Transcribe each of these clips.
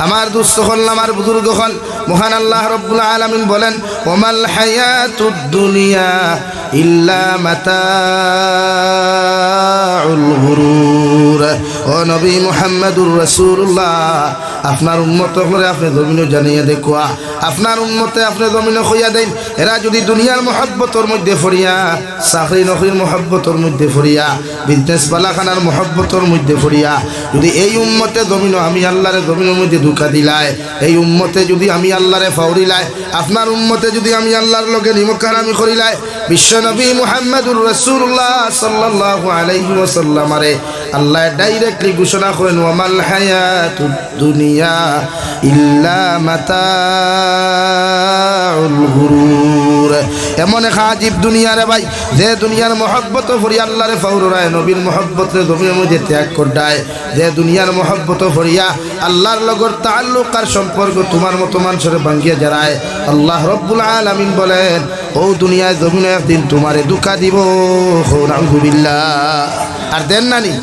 আমার দুস্থ হল, আমার বুজুর্গ হল, মহান আল্লাহ রব্বুল আলামিন বলেন ওমাল হায়াতুদ দুনিয়া ইল্লা মাতাউল গুরুর। ও নবী মুহাম্মদুর রাসূলুল্লাহ, আপনার উম্মত করে আপনি জমিনে জানিয়ে দেখুয়া, আপনার উম্মতে আপনি জমিনে হইয়া দেন এরা যদি দুনিয়ার মহব্বতর মধ্যে ফরিয়া, চাকরি নকরির মহব্বতর মধ্যে ফরিয়া, বিজনেস বালাখানার মহব্বতর মধ্যে ফরিয়া, যদি এই উম্মতে জমিন আমি আল্লাহরে জমিনের মধ্যে ধোঁকা দিলাই, এই উম্মতে যদি আমি আল্লাহরে ফাউরিলাই, আপনার উম্মতে যদি আমি আল্লাহর লগে নিমকারামি করিলাই, বিশ্ব নবী মুহাম্মদুর রাসূলুল্লাহ সাল্লাল্লাহু আলাইহি ওয়াসাল্লামরে আল্লাহ ডাইরেক্টলি ঘোষণা করেন ওয়ামাল হায়াতুদ দুনিয়া ইল্লা মাতাউল গুরুর। এমন এক আজীব দুনিয়া রে ভাই, যে দুনিয়ার মহব্বত ফরিয়া আল্লাহরে ফাউরায়, নবীর মহব্বতে জমিনের মধ্যে ত্যাগ করদায়, যে দুনিয়ার মহব্বত ফরিয়া আল্লাহর লগর তাআল্লুক আর সম্পর্ক তোমার মতো মানুষের ভাঙ্গিয়া যারায়, আল্লাহ রব্বুল আলামিন বলেন ও দুনিয়ায় জমিনে একদিন তোমারে দুঃখা দিব। নাউযুবিল্লাহ। আর দেন নানি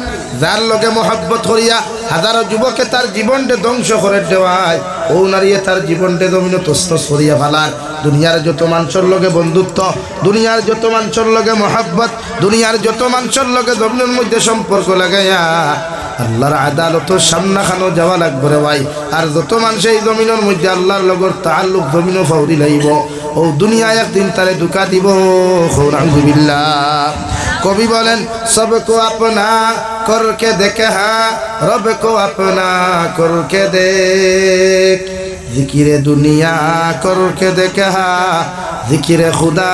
যার লগে মহব্বত করিয়া হাজারো যুবকে তার জীবনটা ধ্বংস করে দেওয়ায়, ও নারীয়ে তার জীবনটা জমিনে তছনছ করিয়া ফেলার। দুনিয়ার যত মানুষের লগে বন্ধুত্ব, দুনিয়ার যত মানুষের লগে মহব্বত, দুনিয়ার যত মানুষের লগে জমিনের মধ্যে সম্পর্ক লাগাইয়া আল্লাহর আদালতের সামনা খানো যাওয়া লাগবে রে ভাই। আর যত মানুষ এই জমিনের মধ্যে আল্লাহর লগর তাআল্লুক জমিনও ফাউরি লাইব, ও দুনিয়া একদিন তারে দুঃখা দিব। নাউযুবিল্লাহ। কবি বলেন সবকো আপনা করকে দেখে হা রব কো আপনা করকে দেখ, জিকিরে দুনিয়া করকে দেখে হা জিকিরে খুদা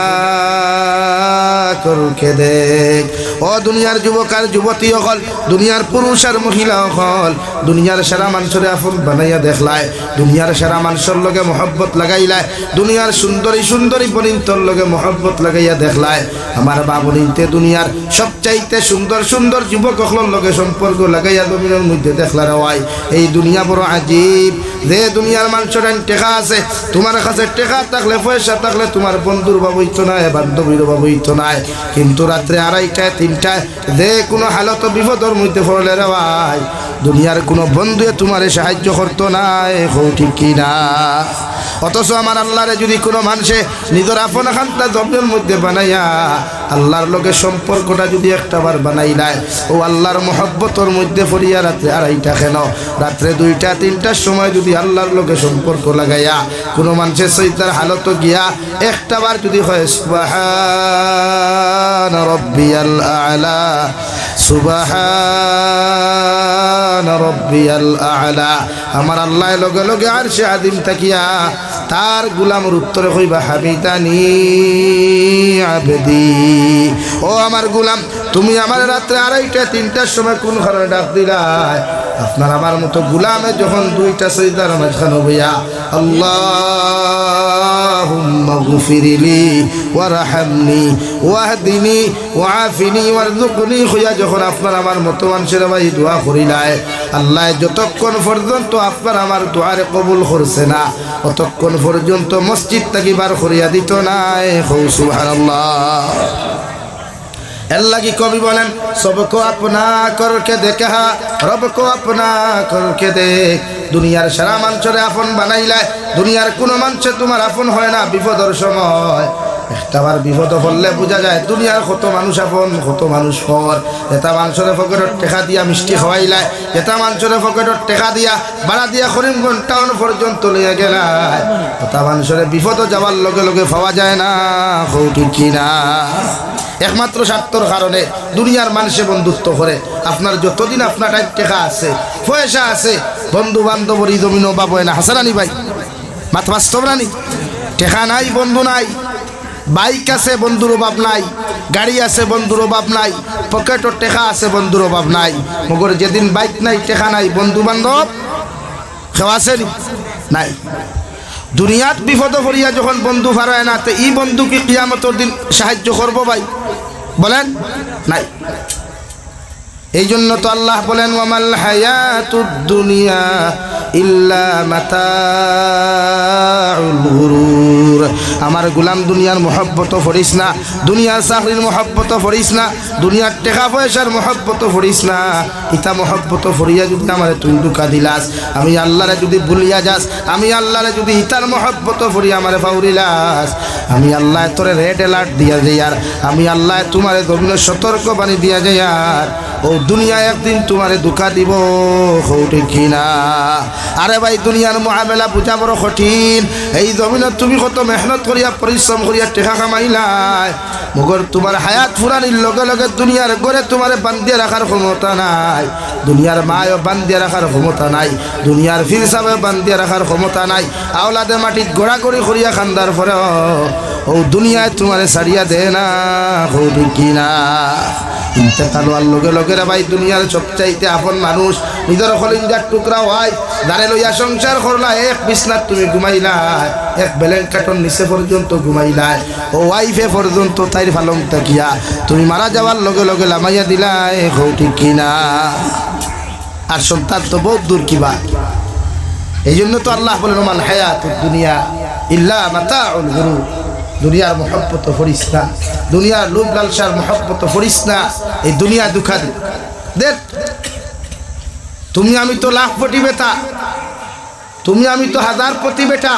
করকে দেখ। ও দুনিয়ার যুবক আর যুবতী হল, দুনিয়ার পুরুষ আর মহিলা হল, দুনিয়ার সেরা মানুষের আপন বানাইয়া দেখলায়, দুনিয়ার সেরা মানুষের লগে মহব্বত লাগাইলায়, দুনিয়ার সুন্দরী সুন্দরী বনিন্তর লগে মহব্বত লাগাইয়া দেখলায়। আমার বাবনিতে দুনিয়ার সবচাইতে সুন্দর সুন্দর যুবক হলর লগে সম্পর্ক লাগাইয়া জমিনের মধ্যে দেখলার হয়। এই দুনিয়া বড় আজীব, যে দুনিয়ার মানুষের টেকা আছে, তোমার কাছে টেকা থাকলে পয়সা থাকলে তোমার বন্ধুর অভাব হইতো না, বান্ধবীর অভাব হইতো না, কিন্তু রাত্রে 2:30 3টায় যে কোনো হালত বিপদের মধ্যে পড়লে রে ভাই, দুনিয়ার কোনো বন্ধুয়ে তোমারে সাহায্য করতো না। ঠিক কি না? অথচ আমার আল্লাহরে যদি কোনো মানুষে নিজের আপন খান্তা জমিনের মধ্যে বানাইয়া আল্লাহর লগে সম্পর্কটা যদি একটাবার বানাইলায়, ও আল্লাহর মহব্বতর মধ্যে পড়িয়া রাত্রে 2:30 কেন, রাত্রে 2টা 3টার সময় যদি আল্লাহর লগে সম্পর্ক লাগাইয়া কোনো মানুষের সৈতার হালত গিয়া একটাবার যদি হয় সুবহান রব্বিয়াল আ'লা, সুবহান রব্বিয়াল আ'লা, আমার আল্লাহ লগে লগে আরশে আযীম তাকিয়া তার গোলামের উত্তরে কইবা হামিদানি আবদি। ও আমার গোলাম, তুমি আমার রাত্রে 2:30 3টার সময় কোন কারণে ডাক দিলাই? আপনার আমার মতো গোলামে যখন 2টা সিজদার মাঝখানে হইয়া আল্লাহুম্মা গফিরলি ওয়ারহামনি ওয়াহদিনি ওয়াআফিনি ওয়ারযুকনি হইয়া যখন আপনার আমার মতো মানুষের ভাই দোয়া করিলাই, আল্লাহ যতক্ষণ পর্যন্ত আপনার আমার দোয়ার কবুল করছে না, ততক্ষণ পর্যন্ত মসজিদ থেকে বার করিয়া দিত না। সুবহানাল্লাহ। এর লাগি কবি বলেন সবকো আপনা করকে দেখা রবকো আপনা করকে দেখ। দুনিয়ার সারা মানুষের আপন বানাইলায়, দুনিয়ার কোনো মানুষ তোমার আপন হয় না বিপদের সময়। একটাবার বিপদ হলে বোঝা যায় দুনিয়ার কত মানুষ আপন কত মানুষ পর। এটা মানুষের পকেটত টেকা দিয়া মিষ্টি খাওয়াইলায়, এটা মানুষের পকেটত টেকা দিয়া ভাড়া দিয়া করিমগঞ্জ টাউন পর্যন্ত লইয়া গেলায়, এটা মানুষের বিপদ যাওয়ার লগে লগে পাওয়া যায় না। ঠিক কিনা? একমাত্র স্বার্থর কারণে দুনিয়ার মানুষে বন্ধুত্ব করে। আপনার যতদিন আপনার টেকা আছে পয়সা আছে, বন্ধু বান্ধবর এই জমিন অভাব হয় না। হাসানানি ভাই, মাত বাস্তব রানি, টেকা নাই বন্ধু নাই, বাইক আছে বন্ধুর অভাব নাই, গাড়ি আছে বন্ধুর অভাব নাই, পকেটর টেকা আছে বন্ধুর অভাব নাই। মগর যেদিন বাইক নাই টেকা নাই, বন্ধু বান্ধব কেউ আছে নাই। দুনিয়াত বিপদ করিয়া যখন বন্ধু হারায় না, তো এই বন্ধু কি কিয়ামতের দিন সাহায্য করবো ভাই? বলেন নাই। এই জন্য তো আল্লাহ বলেন ওয়ামাল হায়াতুদ দুনিয়া ইল্লা মাতাউল গুরুর। আমার গোলাম দুনিয়ার মহব্বত ফরিস না, দুনিয়ার চাকরির মহব্বত ফরিস না, দুনিয়ার টাকা পয়সার মহব্বত ফরিস না। ইতা মহব্বত ফরিয়া যদি আমারে তুই দুকা দিলাস, আমি আল্লাহরে যদি ভুলিয়া যাস, আমি আল্লাহরে যদি ইতার মহব্বত ফরিয়া আমারে ফাউরিলাস, আমি আল্লাহ তোরে রেড অ্যালার্ট দিয়া যাই, আর আমি আল্লাহ তোমারে গভীর সতর্ক বাণী দিয়া যাই, আর ও দুনিয়া একদিন তোমারে দুকা দিব, ঠিক কিনা? আরে ভাই দুনিয়ার মুআমেলা বুঝা বড় কঠিন। এই জমিনে তুমি কত মেহনত করিয়া পরিশ্রম করিয়া টাকা কামাইলাই, মগর তোমার হায়াত ফুরানির লগে লগে দুনিয়ার গড়ে তোমারে বান্ধিয়ে রাখার ক্ষমতা নাই, দুনিয়ার মায়ও বান্ধিয়ে রাখার ক্ষমতা নাই, দুনিয়ার ফির সাহেব বান্ধিয়ে রাখার ক্ষমতা নাই। আওলাদে মাটিত গোড়াগড়ি করিয়া খান্দার পরে ও দুনিয়ায় তোমারে ছাড়িয়া দে না, ঠিক কিনা? ইন্তেকাল হওয়ার লগে লগে ভাই দুনিয়ার সবচাইতে আপন মানুষ নিজের কলিজার টুকরা হয়, দাঁড়ে লইয়া সংসার করলা, এক বিছনাত তুমি ঘুমাইলাই, এক বেলেন কাটন নিচে পর্যন্ত ঘুমাইলাই, ও ওয়াইফে পর্যন্ত তাইর ফালং তাকিয়া তুমি মারা যাওয়ার লগে লগে লামাইয়া দিলাই, ঠিক কিনা? আর সন্তান তো বহুত দূর কিবা। এই জন্য তো আল্লাহ বলেন ওমাল হায়াতুদ দুনিয়া ইল্লা মাতাউল গুরুর। দুনিয়ার মহব্বত ফরিস না, দুনিয়ার লোভ লালসার মহব্বত ফরিস না। এই দুনিয়া দুঃখা দেখ, তুমি আমি তো লাখ কোটি বেটা, তুমি আমি তো হাজার কোটি বেটা।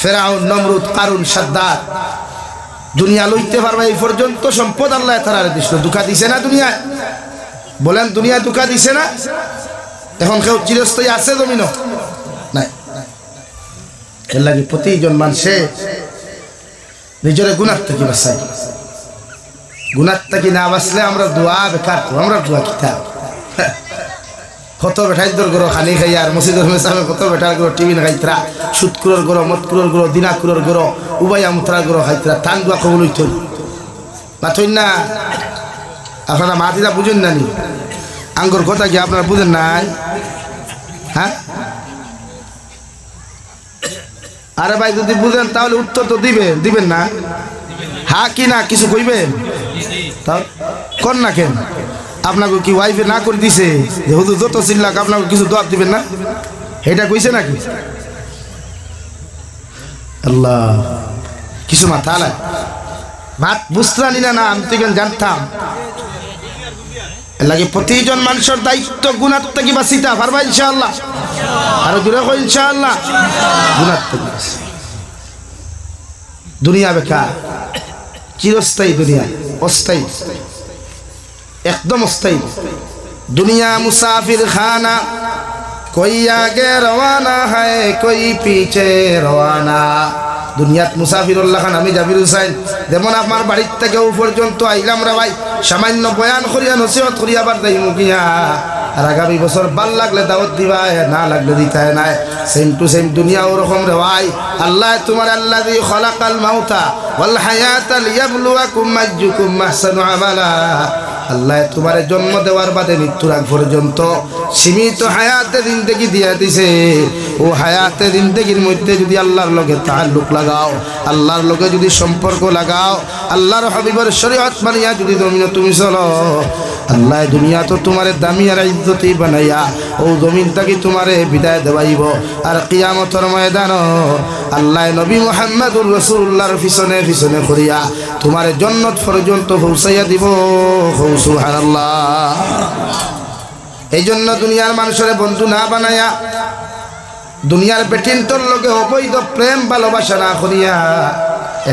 ফেরাউন, নমরুদ, কারুন, সাদ্দাত দুনিয়া লইতে পারবে এই পর্যন্ত সম্পদ আল্লাহ তাআলা দিছিল। দুঃখা দিছে না দুনিয়ায়? বলেন দুনিয়া দুঃখা দিছে না? এখন কেউ চিরস্থায়ী আছে জমিন নাই। এর লাগে প্রতিজন মানুষে নিজের গুনাহ থেকে বাঁচাই, গুনাহ থেকে না বাঁচলে আমরা দোয়া বেকার। আমরা দোয়া কিতাব কত বেঠাই তোর গরো খানি খাই, আর মসজিদের মেসামে কত বেটার গরো টিভি খাইতরা, সুদকুরোর গরো, মদকুরোর গরো, দিনাকুরোর গরো, উবাইয়া মুতরার গরো খাইতরা। টান দোয়া কবল হইত না থই না? আপনারা মাতিরা বুঝেন না নি? আঙ্গুর কথা কি আপনারা বুঝেন নাই? হ্যাঁ, আরে ভাই যদি বুঝেন তাহলে উত্তর তো দিবেন, দিবেন না? হ্যাঁ কি না কিছু কইবেন? তাও কর না কেন? আপনাকে কি ওয়াইফে না করে দিছে যে হুজুর যত চিল্লাক আপনাকে কিছু দোয়া দিবেন না? এটা কইছে নাকি? আল্লাহ কিছু মাথা আলাই ভাত বুঝতানি না, না আমি তো কেন জানতাম। লাগে প্রতিজন মানুষের দায়িত্ব গুনাহ থেকে বাঁচিতা পারবা ইনশাআল্লাহ। আর জোরে কই ইনশাআল্লাহ। গুনাহ থেকে দুনিয়া বেকার, চিরস্থায়ী দুনিয়া, অস্থায়ী, একদম অস্থায়ী দুনিয়া। মুসাফির খানা, कोई आगे रवाना है कोई पीछे रवाना। দুনিয়াত মুসাফিরুল্লাহ খান আমি জাবির হুসাইন, যেমন আমার বাড়ির থেকে ও পর্যন্ত আইলাম রে ভাই, সামান্য বয়ান করিয়া নসিহত করিয়া আবার যাই মুখিয়া। আর আগামী বছর ভাল লাগলে দাওয়াত দিবা, না লাগলে দিতায় নাই। সেম টু সেম দুনিয়া ওরকম রে ভাই। আল্লাহ তোমার আল্লাযী খালাকাল মাউতা ওয়াল হায়াতা লিয়াবলুয়াকুম আইয়ুকুম আহসানু আমালা। আল্লাহ তোমার জন্ম দেওয়ার বাদে মৃত্যুর আগ পর্যন্ত সীমিত হায়াতে জিন্দেগি দিয়া দিছে। ও হায়াতে জিন্দেগির মধ্যে যদি আল্লাহর লগে তাআল্লুক লাগাও, আল্লাহর লগে যদি সম্পর্ক লাগাও, আল্লাহর হাবিবের শরীয়ত মানিয়া যদি জমিনে তুমি চলো, আল্লাহ দুনিয়া তো তোমারে দামি আর ইজ্জতি বানাইয়া ও জমিন থেকে তোমারে বিদায় দেওয়াইব। আর কিয়ামতের ময়দান আল্লাহ নবী মুহাম্মদুর রাসূলুল্লাহর পিছনে পিছনে করিয়া তোমারে জান্নাত পর্যন্ত পৌঁছাইয়া দিব। সুবহানাল্লাহ। এই জন্য দুনিয়ার মানুষের বন্ধু না বানায়া, দুনিয়ার বেটিনটোর লগে অবৈধ প্রেম ভালোবাসা না করিয়া,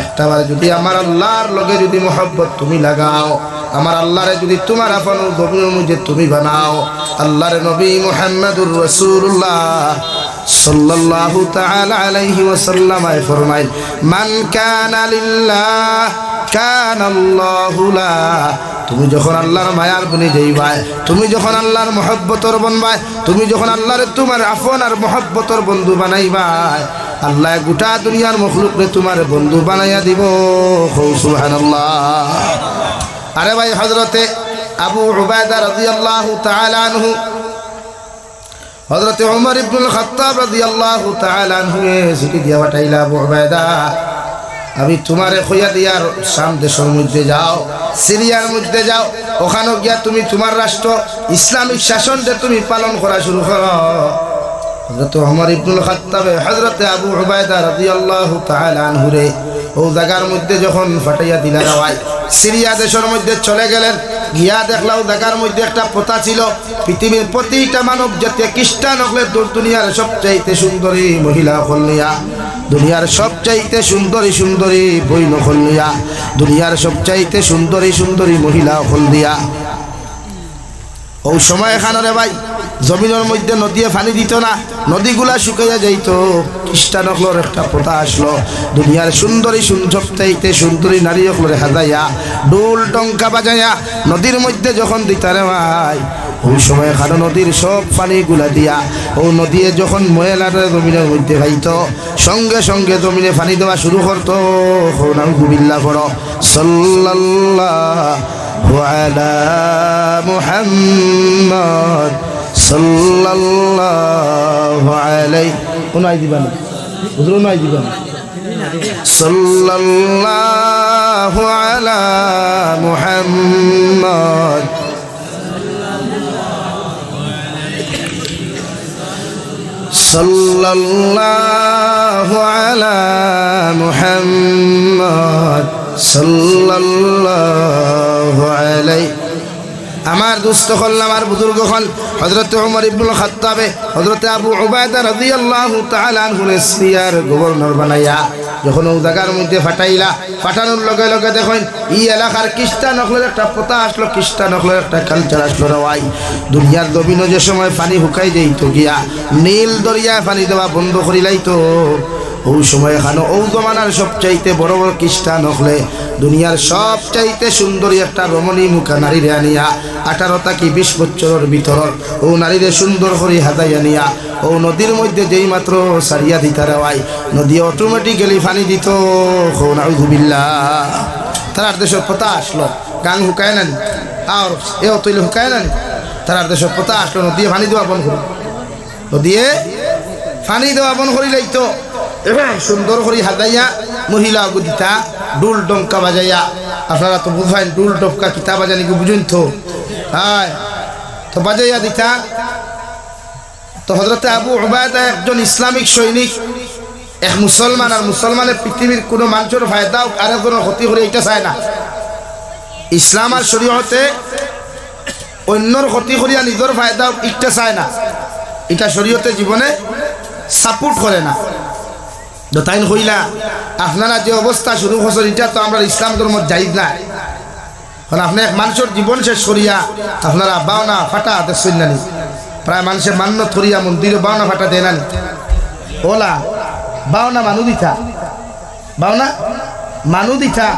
একটাবার যদি আমার আল্লাহর লগে যদি মহব্বত তুমি লাগাও, আমার আল্লাহরে যদি তোমার আপন গভীর মধ্যে তুমি বানাও, আল্লাহর নবী মুহাম্মদুর রাসূলুল্লাহ সাল্লাল্লাহু তাআলা আলাইহি ওয়াসাল্লাম ফরমায়, মান কানা লিল্লাহ কানা আল্লাহু লা। তুমি যখন আল্লাহর মায়ার বনে যাইবাই, তুমি যখন আল্লাহর মহব্বতর বনবাই, তুমি যখন আল্লাহরে তোমার আপন আর মহব্বতর বন্ধু বানাইবাই, আল্লাহ গোটা দুনিয়ার মখলুকরে তোমার বন্ধু বানাইয়া দিব। সুবহানাল্লাহ। আরে ভাই হযরতে আবু উবাইদা রাদিয়াল্লাহু তাআলা আনহু, হযরতে ওমর ইবনুল খাত্তাব রাদিয়াল্লাহু তাআলা আনহু চিঠি দিয়া পাঠাইলা, আবু উবাইদা আমি তোমারে কইয়া দিয়ার শাম দেশের মধ্যে যাও, সিরিয়ার মধ্যে যাও, ওখানে গিয়া তুমি তোমার রাষ্ট্র ইসলামিক শাসনটা তুমি পালন করা শুরু করো। হযরত ওমর ইবনুল খাত্তাব হযরত আবু উবাইদা রাদিয়াল্লাহু তাআলা আনহু রে ও জায়গার মধ্যে যখন ফাটাইয়া দিলা রাওয়াই সিরিয়া দেশের মধ্যে চলে গেলেন, গিয়া দেখলাম জায়গার মধ্যে একটা প্রথা ছিল, পৃথিবীর প্রতিটা মানব জাতি খ্রিস্টান হলে দুনিয়ার সবচাইতে সুন্দরী মহিলা হলিয়া, দুনিয়ার সবচাইতে সুন্দরী সুন্দরী বইন হলিয়া, দুনিয়ার সবচাইতে সুন্দরী সুন্দরী মহিলা হল দিয়া। ও সময় এখানে ভাই জমিনের মধ্যে নদী পানি দিত না, নদীগুলা শুকাইয়া যাইত। খ্রিস্টান হকলোর একটা প্রথা আসলো, দুনিয়ার সুন্দরী সবচাইতে সুন্দরী নারী হকলোরে হাজাইয়া ডোল টঙ্কা বাজাইয়া নদীর মধ্যে যখন দিতারে ভাই, ওই সময় এখানে নদীর সব পানিগুলা দিয়া ও নদী যখন ময়লার জমিনের মধ্যে খাইত, সঙ্গে সঙ্গে জমিনে পানি দেওয়া শুরু করতো। নাউযুবিল্লাহ করো সাল্লাল্লাহু আলা মুহাম্মদ সাল্লাল্লাহু আলাইহি ওনাই দিবেন হুজুর ওনাই দিবেন সাল্লাল্লাহু আলা মুহাম্মদ সাল্লাল্লাহু আলা মুহাম্মদ সাল্লাল্লাহু আলাইহি। আমার দুস্থ হল, আমার বুজুর্গ হল হযরত ওমর ইবনুল খাত্তাব হযরত আবু উবাইদা রাদিয়াল্লাহু তাআলা আনহু সিরিয়ার গভর্নর বানাইয়া যখন ও জায়গার মধ্যে ফাটাইলা, ফাটানোর লগে লগে দেখেন এই এলাকার খ্রিস্টান হলের একটা প্রথা আসলো, খ্রিস্টান হলের একটা কালচার আসলো। রাওয়াই দুনিয়ার জমিনে যে সময় পানি শুকাই যাইতো গিয়া নীল দরিয়ায় পানি দেওয়া বন্ধ করিলাইতো, ওই সময় এখানে ও জমানার সবচাইতে বড় বড় খ্রিস্টান হলে দুনিয়ার সবচাইতে সুন্দরী একটা রমণী মুখা নারীরে আনিয়া 18 থেকে 20 বছরের ভিতর ও নারীরে সুন্দর করে হাজাইয়া নিয়া ও নদীর মধ্যে যেই মাত্র সারিয়া দিতা রাওয়াই নদী অটোমেটিক্যালি পানি দিত। নাউযুবিল্লাহ। তার দেশের পতা আসলো, গাং হুকায় না আর এও তৈলে হুকায় না, তার দেশের পতা আসলো নদী পানি দেওয়া বন্ধ করি, নদী পানি দেওয়া বন্ধ করি লাইতো। সুন্দর করে হাজাইয়া মহিলা গুদিতা ডুল ডঙ্কা বাজাইয়া, আপনারা তো বুঝেন ডুল ডঙ্কা কিতা বাজানি কি বুঝুন তো, হ্যাঁ তো বাজাইয়া দিতা। তো হযরত আবু উবাইদা একজন ইসলামিক সৈনিক, এক মুসলমান, আর মুসলমানের পৃথিবীর কোনো মানুষের ফায়দা আরেকজনের ক্ষতি করে এটা চায় না। ইসলাম আর শরীয়তে অন্যর ক্ষতি করিয়া নিজের ফায়দা এটা চায় না, এটা শরীয়তে জীবনে সাপোর্ট করে না। তাই হইলা আপনারা যে অবস্থা শুরু করছেন এটা তো আমরা ইসলাম ধর্ম জায়েজ না, কারণ আপনি এক মানুষের জীবন শেষ করিয়া আপনারা বাওনা ফাটা দেখছেন না, প্রায় মানুষের মান্য থরিয়া মন্দিরে বাওনা ফাটা দেয় না, ওলা বাওনা মানু দিতা, বাওনা মানু দিতা,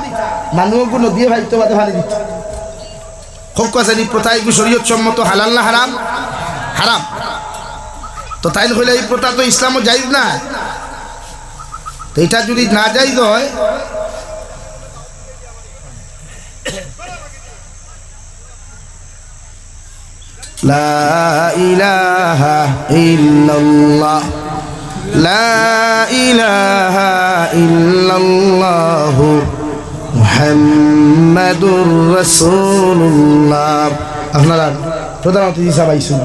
মানুষগুলো দিয়ে ভাইতো বাদে ভালো দিত খুব কাছে প্রথা এগুলো শরীয়ত সম্মত, হালাল না হারাম? হারাম। তো তাই হইলে এই প্রথা তো ইসলামও জায়েজ না। তো এটা যদি না জায়েজ হয়, লা ইলাহা ইল্লাল্লাহ লা ইলাহা ইল্লাল্লাহ মুহাম্মাদুর রাসূলুল্লাহ। আপনারা প্রধানমন্ত্রী হিসাব আইসুন,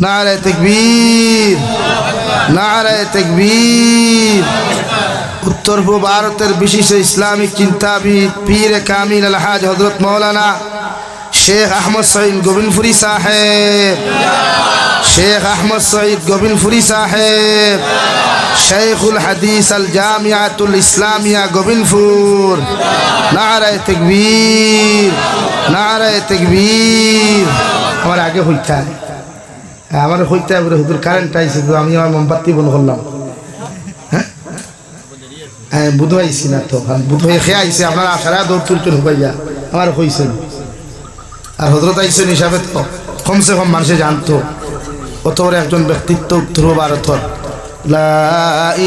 নারে তাকবীর, নারে তাকবীর। উত্তর পূর্ব ভারতের বিশিষ্ট ইসলামিক চিন্তাবিদ পীর কামিল আলহাজ হযরত মৌলানা শেখ আহমদ সঈদ গোবিন্দপুরী সাহেব, শেখ আহমদ সঈদ গোবিন্দপুরী সাহেব, শেখুল হাদিস আল জামিয়াতুল ইসলামিয়া গোবিন্দপুর। নারে তাকবীর, নারে তাকবীর। আমার আগে হইতা, আমার হইতে হুজুর কারেন্ট আইছে, আমি আমার মোমবাতি বন্ধ করলাম। হ্যাঁ বুধ আইসি না তো, বুধ হয়ে খেয়ে আইসে, আপনারা সারা দৌড় তুলতুল হুবাইয়া আমার হইছে। আর হজরত আইসেন হিসাবে তো কমসে কম মানুষে জানতো অত বড় একজন ব্যক্তিত্ব উত্তর ভারতর। লা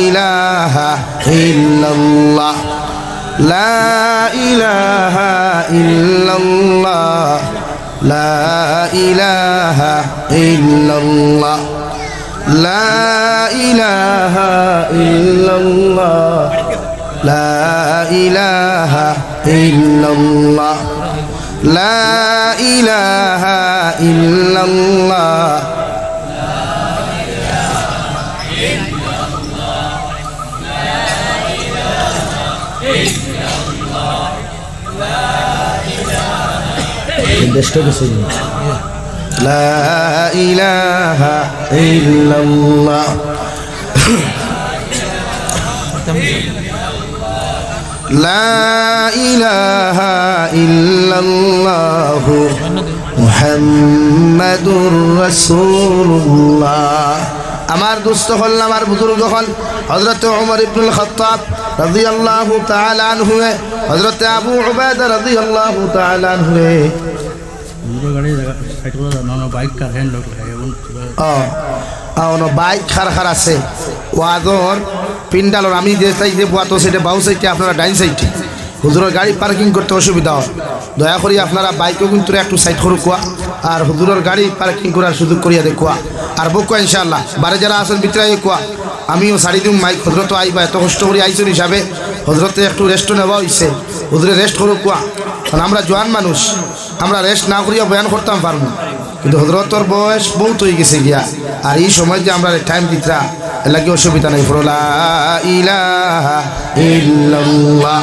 ইলাহা ইল্লাল্লাহ লা ইলাহা ইল্লাল্লাহ লা ইলাহা ইল্লাল্লাহ লা ইলাহা ইল্লাল্লাহ লা ইলাহা ইল্লাল্লাহ লা ইলাহা ইল্লাল্লাহ লা ইলাহা ইল্লাল্লাহ লা ইলাহা ইল্লাল্লাহু মুহাম্মাদুর রাসূলুল্লাহ। আমার দোস্ত হল, আমার বুজুর্গ হল হযরত ওমর ইবনুল খাত্তাব রাদিয়াল্লাহু তাআলা আনহু, হযরত আবু উবাইদা রাদিয়াল্লাহু তাআলা আনহু। বাইক খার খার আছে ওয়াদর পিন্ডালর, আমি যে সাইডে বুয়াতো সেটা বাউ সাইডে, আপনারা ডাইন সাইডে হুজুরের গাড়ি পার্কিং করতে অসুবিধা হয়। দয়া করি আপনারা বাইকও কিন্তু একটু সাইড করু কোয়া, আর হুজুরের গাড়ি পার্কিং করার সুযোগ করিয়া দে কোয়া। আর বুকুয়া ইনশাআল্লাহ বারে যারা আসেন ভিতরে কোয়া, আমিও ছাড়ি দিম মাইক। হজরত আইবা, এত কষ্ট করে আইসুন হিসাবে হজরতে একটু রেস্ট নেওয়া হয়েছে, হুজুরে রেস্ট করুক কোয়া। কারণ আমরা জোয়ান মানুষ, আমরা রেস্ট না করিয়া বয়ান করতাম পারবো, কিন্তু হজরতর বয়স বহুত হয়ে গেছে গিয়া। আর এই সময় যে আমরা টাইম দিতরা এলাকি অসুবিধা নাই। লা ইলাহা ইল্লাল্লাহ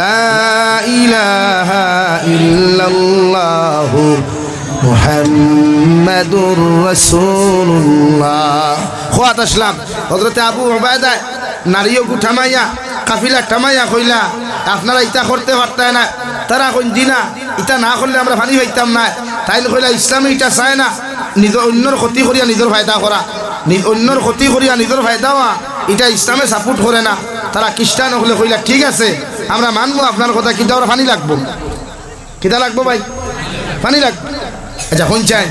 লা ইলাহা ইল্লাল্লাহু মুহাম্মাদুর রাসূলুল্লাহ। খোয়াত আসলাম হযরতে আবু উবাইদা নারীও গুঠামাইয়া কাফিলা টামাইয়া কইলা, আপনারা ইটা করতে পারতেন না। তারা কইন দিনা, ইটা না করলে আমরা পানি পাইতাম না। তাইলে কইলা ইসলামে ইটা চায় না নিজের অন্যর ক্ষতি করিয়া নিজের ফায়দা করা, অন্যর ক্ষতি করিয়া নিজের ফায়দা হওয়া, এটা ইসলামে সাপোর্ট করে না। তারা খ্রিস্টান হলে কইলা ঠিক আছে আমরা মানবো আপনার কথা, কিন্তু আমরা পানি লাগবো। কিতা লাগবো ভাই? পানি লাগবে। আচ্ছা হন চাই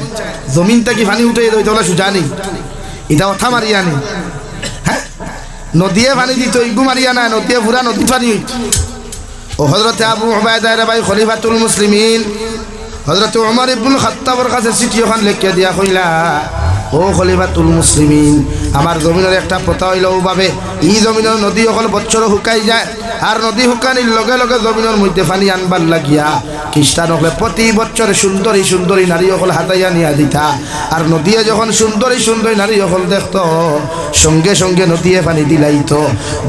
জমিনটা কি পানি উঠে দইতে বলা সুজা নেই, এটা অথা মারিয়া নেই। হ্যাঁ, নদীয়ে পানি দিত, ইগু মারিয়া না, নদীয়ে পুরা নদী পানি হইত। ও হযরতে আবু উবাইদা ভাই খলিফাতুল মুসলিমিন হযরত ওমর ইবনুল খাত্তাবের কাছে চিঠি ওখান লিখিয়া দিয়া কইলা, ও খলিফাতুল মুসলিমিন, আমার জমিনের একটা প্রথা হইল ওভাবে, এই জমিনের নদী অকল বছর শুকাই যায়, আর নদী শুকানির লগে লগে জমিনের মধ্যে পানি আনবার লাগিয়া খ্রিস্টান হলে প্রতি বছর সুন্দরী সুন্দরী নারী অকল হাতাইয়া নিয়া দিতা। আর নদীয়ে যখন সুন্দরী সুন্দরী নারী অকল দেখত, সঙ্গে সঙ্গে নদীয়ে পানি দিলাইত।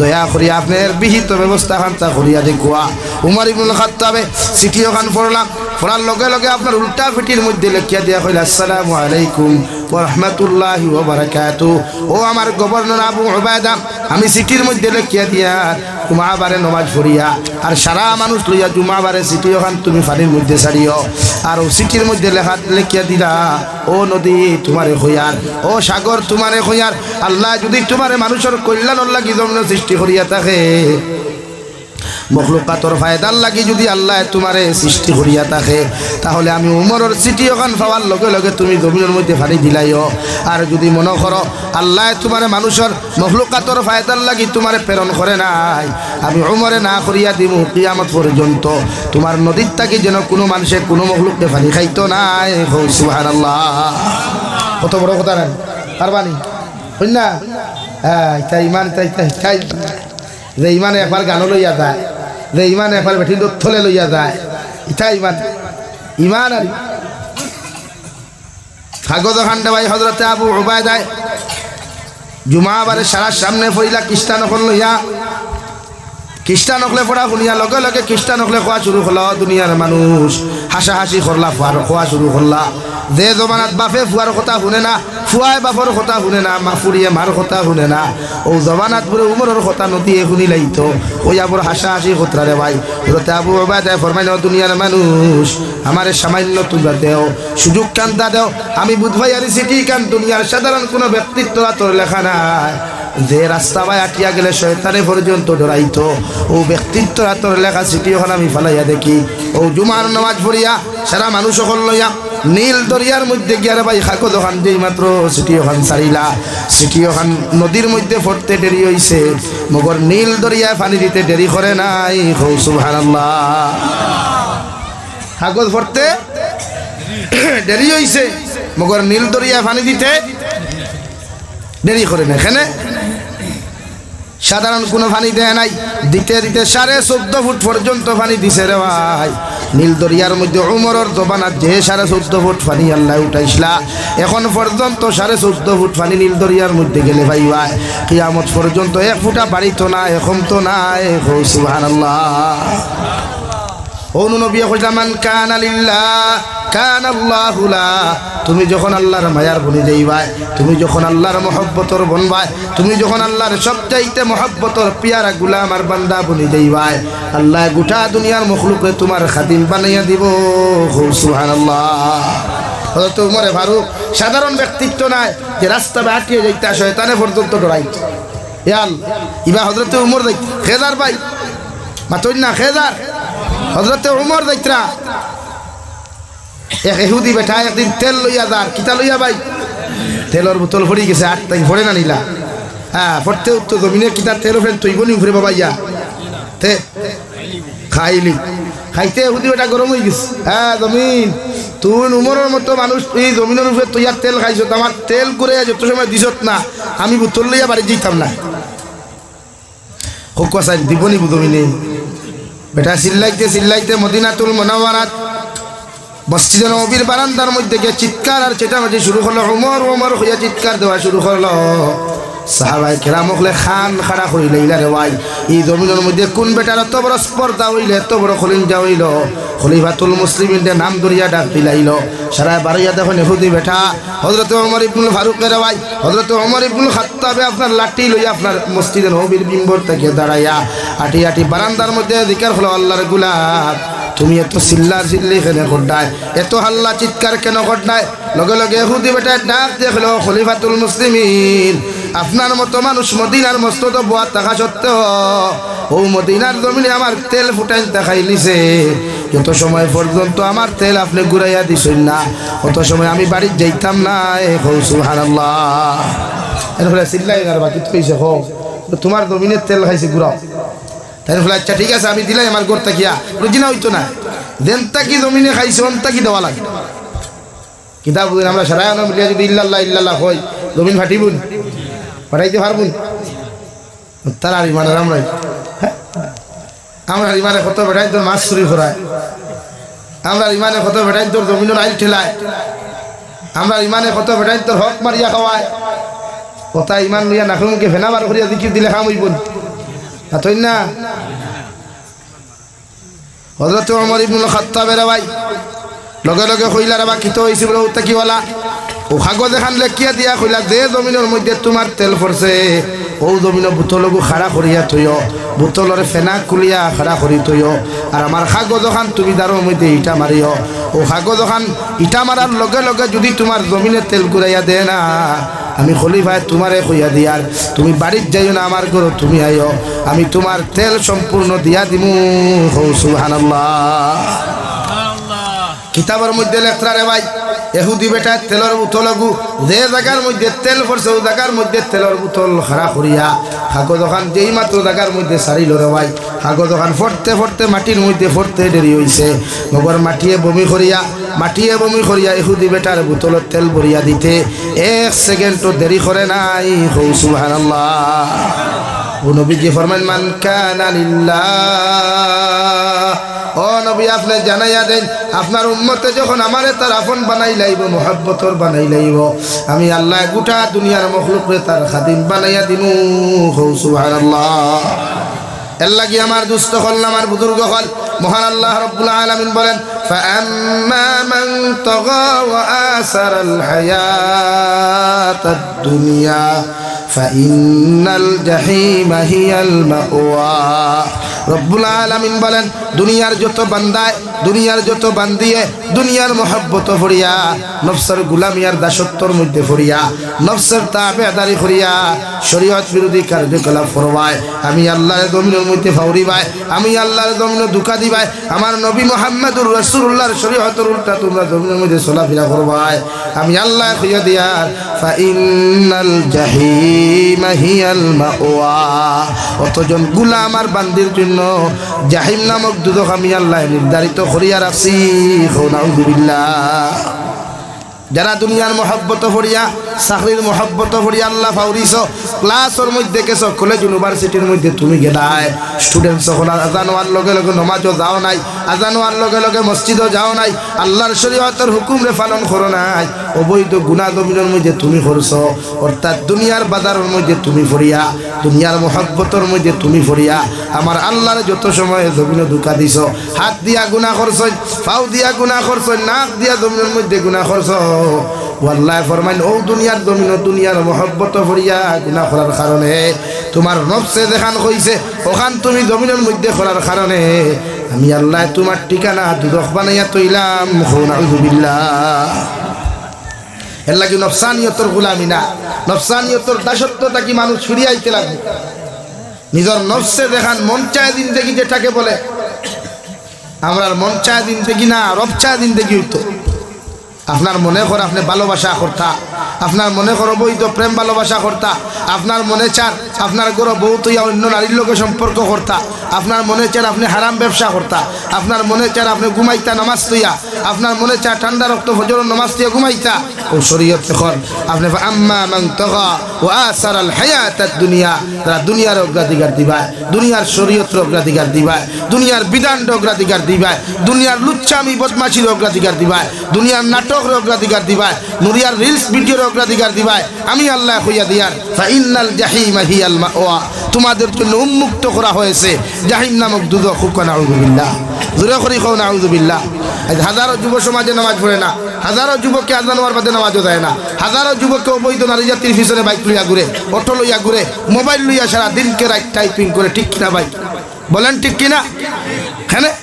দয়া করি আপনার বিহিত ব্যবস্থা খান্তা করিয়া দেখুয়া। উমর ইবনুল খাত্তাবে চিঠি ওখান পড়লাম, পড়ার লগে লগে আপনার উল্টা পিঠির মধ্যে লেখিয়া দিয়া কইলা, আসসালামু আলাইকুম ওয়া রাহমাতুল্লাহি ওয়া বারাকাতুহু। ও আমার গভর্নর আবু উবাইদা, আমি চিঠির মধ্যে লেখিয়া দিয়া জুমাবারে নমাজ পড়িয়া আর সারা মানুষ লইয়া জুমাবারে চিঠি ওখান তুমি পানির মধ্যে ছাড়িও। আর ও চিঠির মধ্যে লেখিয়া দিলা, ও নদী তোমারে হইয়ার, ও সাগর তোমারে হইয়ার। আল্লাহ যদি তোমারে মানুষের কল্যাণর লাগি জমিন সৃষ্টি করিয়া থাকে, মখলুকাতর ফায়দার লাগি যদি আল্লাহ তোমারে সৃষ্টি করিয়া থাকে, তাহলে আমি উমরের চিঠি ওখান পাওয়ার লগে লগে তুমি জমিনের মধ্যে ফাড়ি দিলাইও। আর যদি মনে করো আল্লাহ তোমারে মানুষের মখলুকাতর ফায়দার লাগি তোমারে প্রেরণ করে নাই, আমি উমরে না করিয়া দিব কিয়ামত পর্যন্ত। তোমার নদীর থাকি যেন কোনো মানুষের কোনো মখলুককে ফাড়ি খাইতো নাই। সুবহানাল্লাহ, কত বড় কথা নাই পারবানি হই না? হ্যাঁ, তাই ইমান তাই তাই যে ইমানে একবার গানো লইয়া যায়, যে ইমানে একবার বেঠিন থলে লইয়া যায়, ইটা ইমান। ইমান আর কাগজ খান্ডে ভাই হযরতে আবু উবাইদা জুমাবারে সারা সামনে পড়িলা খ্রিস্টান হল লইয়া। খ্রিস্টান হকলে পড়া শুনিয়া লগে লগে খ্রিস্টান হকলে খোয়া শুরু করলা। দুনিয়ার মানুষ হাসাহাসি করলা, খোয়া শুরু করলা। যে জমানাত বাপে ফুয়ার কথা শুনে না, ফুয়ায় বাপর কথা শুনে না, মাফুরিয়ে মার কথা শুনে না, ও জমানাত পুরো উমরের কথা নদীয়ে শুনি লাইতো। ওই আবুর হাসাহাসি খতরা রে ভাই। হযরতে আবু উবাইদা ফরমাইল, দুনিয়ার মানুষ আমারে সামান্য তুলা দেও, সুযোগ কান্তা দেও, আমি বুঝবাই আর সিটি কান। দুনিয়ার সাধারণ কোনো ব্যক্তিত্ব তোর লেখা নাই, যে রাস্তা বাই আটিয়া গেলে শয়তানে পর্যন্ত ডরাইতো, ও ব্যক্তিত্ব তোর লেখা সিটি ওখানে আমি ফালাইয়া দেখি। ও জুমার নামাজ পড়িয়া সারা মানুষ সকল লইয়া নীল দরিয়ার মধ্যে গিয়ারে ভাই খাকো দোকান যেই মাত্র সিটি ওখান ছাড়িলা, সিটি ওখান নদীর মধ্যে পড়তে দেরি হইছে, মগর নীল দরিয়ায় পানি দিতে দেরি করে নাই। সুবহানাল্লাহ, কাগজ পড়তে দেরি হইছে, মগর নীল দরিয়ায় পানি দিতে দেরি করে না এখানে সাধারণ কোনো পানি দেয় নাই দিতে দিতে 14.5 ফুট পর্যন্ত পানি দিছে রে ভাই নীল দরিয়ার মধ্যে উমরের জবানাত যে 14.5 ফুট পানি আল্লাহ উঠাইছিলা এখন পর্যন্ত 14.5 ফুট পানি নীল দরিয়ার মধ্যে গেলে ভাই ভাই কিয়ামত পর্যন্ত 1 ফুটা বাড়ি তো না এখন তো নাই সুবহানাল্লাহ অনু নবী কইলামান কানা লিল্লাহ কানা আল্লাহু লা তুমি যখন আল্লাহর মায়ার বনে যাইবাই তুমি যখন আল্লাহর মহব্বতর বনবাই তুমি যখন আল্লাহর সবচাইতে মহব্বতর পিয়ারা গোলাম আর বান্দা বনে যাইবাই আল্লাহ গোটা দুনিয়ার মখলুকে তোমার খাদিম বানাইয়া দিব সুবহানাল্লাহ হযরত ওমর ফারুক সাধারণ ব্যক্তিত্ব নাই যে রাস্তা হাঁটিয়ে যাইতা শয়তানে পর্যন্ত ডরাইত ইয়াল ইবা হযরত ওমর দেখ খেদার ভাই মাতই না খেদার হযরত ওমর দেখরা এক ইহুদি বেটা একদিন তেল লইয়া যার কিতা লইয়া ভাই তেলের বোতল ভরি গেছে 8 তাই ভরে না নিলা হ্যাঁ পড়তে উত্তর জমিনে কিতা তেল ফেন তুই বনি ঘুরে বাবা ইয়া তে খাইলি খাইতে ইহুদি বেটা গরম হয়ে গেছে হ্যাঁ জমিন তুই উমরের মতো মানুষ এই জমিনের উপরে তুই আর তেল খাইছ আমার তেল করে যত সময় দিছত না আমি বোতল লইয়া বাড়ি যেতাম না হোক সাইড দিবনি জমিনে বেটা চিল্লাইতে মদিনাতুল মুনাওয়ারাত মসজিদে নববীর বারান্দার মধ্যে গিয়ে চিৎকার আর চেঁচামেচি শুরু করলো ওমর ওমর হইয়া চিৎকার দেওয়া শুরু করলো সাহাবায়ে কেরাম হলে খান খাড়া করিলে ইলা রে ভাই এই জমিনের মধ্যে কোন বেটার এত বড় স্পর্ধা হইলে এত বড় খলিঞ্জা হইল খলিফাতুল মুসলিমিনদের নাম ধরিয়া ডাক দিলাইল সারা বাড়িয়া দেখুন ইহুদি বেটা হযরত ওমর ইবনুল ফারুকের ভাই হযরত ওমর ইবনুল খাত্তাবে আপনার লাঠি লইয়া আপনার মসজিদে নববীর মিম্বর থেকে দাঁড়াইয়া আটি আটি বারান্দার মধ্যে জিকির হলো আল্লাহর গোলাম তুমি এত চিল্লি কেন করডায় এত হাল্লা চিৎকার কেন করডায় লগে লগে ইহুদি বেটা ডাক দেখলো খলিফাতুল মুসলিমিন আপনার মতো মানুষ মদিনার মস্তদ বোয়া থাকা সত্ত্বেও ও মদিনার জমিনে আমার তেল ফুটাইন দেখাই লিছে যত সময় পর্যন্ত আমার তেল আপনি ঘুরাইয়া দিছেন না অত সময় আমি বাড়ি যাইতাম না সুবহানাল্লাহ এরপরে চিল্লাই আর বাকি কইছে হো তোমার জমিনের তেল খাইছে ঘুরাও তাই বলে আচ্ছা ঠিক আছে আমি দিলাই আমার ঘর তাকিয়া রুজিনা হইতো না দেনতা কি জমিনে খাইছে অন্তা কি দেওয়া লাগে কিতাব বুঝেন আমরা সারায় মিলিয়া যদি ইল্লাল্লাহ ইল্লাল্লাহ হয় জমিন ফাটিবুন ফাটাইতে পারবুন তার আর ইমানের আমরাই আমরা ইমানে কত বেটাই তোর মাছ চুরি করায় আমরা ইমানে কত বেটাই তোর জমিনের আইল ঠেলায় আমরা ইমানে কত বেটাই তোর হক মারিয়া খাওয়ায় কথা ইমান লইয়া নাকুমকে ফেনাবার করিয়া দিকি দিলে খাম হইবন তাই না হযরত ওমর ইবনুল খাত্তাবের ভাই লগে লগে কইলা রে বাকি তো হইছে বলে উতাকিওয়ালা ও কাগজ এখান লেখিয়া দিয়া কইলা যে জমিনের মধ্যে তোমার তেল পড়ছে ও জমিনের বোতলগু খাড়া করিয়া থইও বোতলের ফেনা খুলিয়া খাড়া করি থইও আর আমার কাগজ ওখান তুমি দাঁড়োর মধ্যে ইটা মারিও ও কাগজ ওখান ইটা মারার লগে লগে যদি তোমার জমিনে তেল ঘুরাইয়া দেয় না আমি খলিফায় তোমারে কইয়া দিয়ার তুমি বাড়ির যাইও না আমার ঘর তুমি আইও আমি তোমার তেল সম্পূর্ণ দিয়া দিমু সুবহানাল্লাহ কিতাবের মধ্যে লেখরা রে ভাই ইহুদি বেটা তেলের বোতল যে জায়গার মধ্যে তেল পড়ছে ও জায়গার মধ্যে তেলের বোতল খাড়া করিয়া কাগজ ওখান যেই মাত্র জায়গার মধ্যে সারিল রে ভাই কাগজ ওখান ফটতে ফটতে মাটির মধ্যে ফটতে দেরি হইছে নগর মাটিয়ে বমি করিয়া ইহুদি বেটার বোতলের তেল ভরিয়া দিতে 1 সেকেন্ডও দেরি করে নাই সুবহানাল্লাহ ও নবীজি ফরমান মান কানা লিল্লাহ ও নবী আপনি জানাইয়া দেন আপনার উম্মতে যখন আমারে তার আপন বানাই লাইব মোহাব্বতর বানাই লাইব আমি আল্লাহ গোটা দুনিয়ার মখলুকরে তার খাদিম বানাইয়া দিমু সুবহানাল্লাহ এর লাগি আমার দুস্থ হল আমার বুজুর্গ হল মহান আল্লাহ রাব্বুল আলামিন বলেন ফাআম্মা মান তাগা ওয়া আসারাল হায়াতাদ দুনিয়া ফাইন্নাল জাহিমা হিয়াল মাওয়া রব্বুল আলামিন বলেন দুনিয়ার যত বান্দায় দুনিয়ার যত বান্দিয়ে দুনিয়ার মহব্বত ফরিয়া নফসের গুলামিয়ার দাসত্বর মধ্যে ফরিয়া নফসের তাবেদারি করিয়া শরীয়ত বিরোধী কার্যকলাপ করবায় আমি আল্লাহর জমিনের মধ্যে ফাউরিবায় আমি আল্লাহর জমিনে দুকা দিবায় আমার নবী মুহাম্মদুর রাসূলুল্লাহর শরীয়তের উল্টা তোমরা জমিনের মধ্যে চলাফেরা করবায় আমি আল্লাহ কইয়া দিয়ার ফাইন্নাল জাহিমা হিয়াল মাওয়া অতজন গুলাম আর বান্দির জন্য জাহিম নামক দুদক আমি আল্লাহ নির্ধারিত করিয়া রাখছি নাউযুবিল্লাহ যারা দুনিয়ার মহব্বত ভরিয়া চাকরির মহব্বত ভরিয়া আল্লাহ ফাউরিস ক্লাসের মধ্যে গেছো কলেজ ইউনিভার্সিটির মধ্যে তুমি গেলাই স্টুডেন্ট সকল আজান হওয়ার লগে লগে নমাজও যাও নাই আজান হওয়ার লগে লগে মসজিদও যাও নাই আল্লাহর শরীয়তের হুকুমরে পালন করো নাই অবৈধ গুনাহ জমিনের মধ্যে তুমি করছো অর্থাৎ দুনিয়ার বাজারের মধ্যে তুমি ভরিয়া দুনিয়ার মহব্বতের মধ্যে তুমি ভরিয়া আমার আল্লাহর যত সময় জমিনে ধোঁকা দিছো হাত দিয়া গুনাহ করছো পাও দিয়া গুনাহ করছো নাক দিয়া জমিনের মধ্যে গুনাহ করছো আল্লাহ ফরমাইন ও দুনিয়ার জমিন দুনিয়ার মহব্বত ভরিয়া গুনাহ করার কারণে তোমার নফসে দেখান কইছে ওখান তুমি জমিনের মধ্যে করার কারণে আমি আল্লাহ তোমার ঠিকানা দুদক বানাইয়া তৈলাম নাউযুবিল্লাহ এর লাগি নফসানিয়তর গোলামি না নফসানিয়তর দাসত্বতা কি মানুষ ফিরিয়ে আইতে লাগবে নিজের নফসে দেখান মন চায় জিন্দেগি যেটাকে বলে আমরা মন চায় জিন্দেগি না রব চায় জিন্দেগি হইতো আপনার মনে করে আপনি ভালোবাসা করতা আপনার মনে করো বই তো প্রেম ভালোবাসা করতা আপনার মনে চার আপনার গরো বউ তুইয়া অন্য নারীর লোকের সম্পর্ক করতা আপনার মনে চার আপনি হারাম ব্যবসা করতা আপনার মনে চার আপনি ঘুমাইতা নামাজ তুইয়া আপনার মনে চার ঠান্ডা রক্ত ফজর নামাজ তুইয়া ঘুমাইতা ও শরীয়ত তখন আপনি আম্মা মান তাগা ওয়া আসারাল হায়াতাদ দুনিয়া তারা দুনিয়ার অগ্রাধিকার দিবায় দুনিয়ার শরীয়তের অগ্রাধিকার দিবায় দুনিয়ার বিধানর অগ্রাধিকার দিবায় দুনিয়ার লুচ্চামি বদমাশির অগ্রাধিকার দিবায় দুনিয়ার নাটকের অগ্রাধিকার দিবায় দুনিয়ার রিলস ভিডিওর অগ্রাধিকার দিবায় আমি আল্লাহ কইয়া দিয়ার ফাইনাল জাহিম হিয়াল মাওয়া তোমাদের জন্য উন্মুক্ত করা হয়েছে জাহিম নামক দুদক নাউযুবিল্লাহ জোরে করি কও নাউযুবিল্লাহ আজ হাজারো যুব সমাজে নামাজ পড়ে না হাজারো যুবককে আজান হওয়ার বাদে নামাজও দেয় না হাজারো যুবককে অবৈধ নারী জাতির পিছনে বাইক লইয়া ঘুরে অটো লইয়া ঘুরে মোবাইল লইয়া সারা দিনকে রাত টাইপিং করে ঠিক কিনা ভাই বলেন ঠিক কিনা হ্যাঁ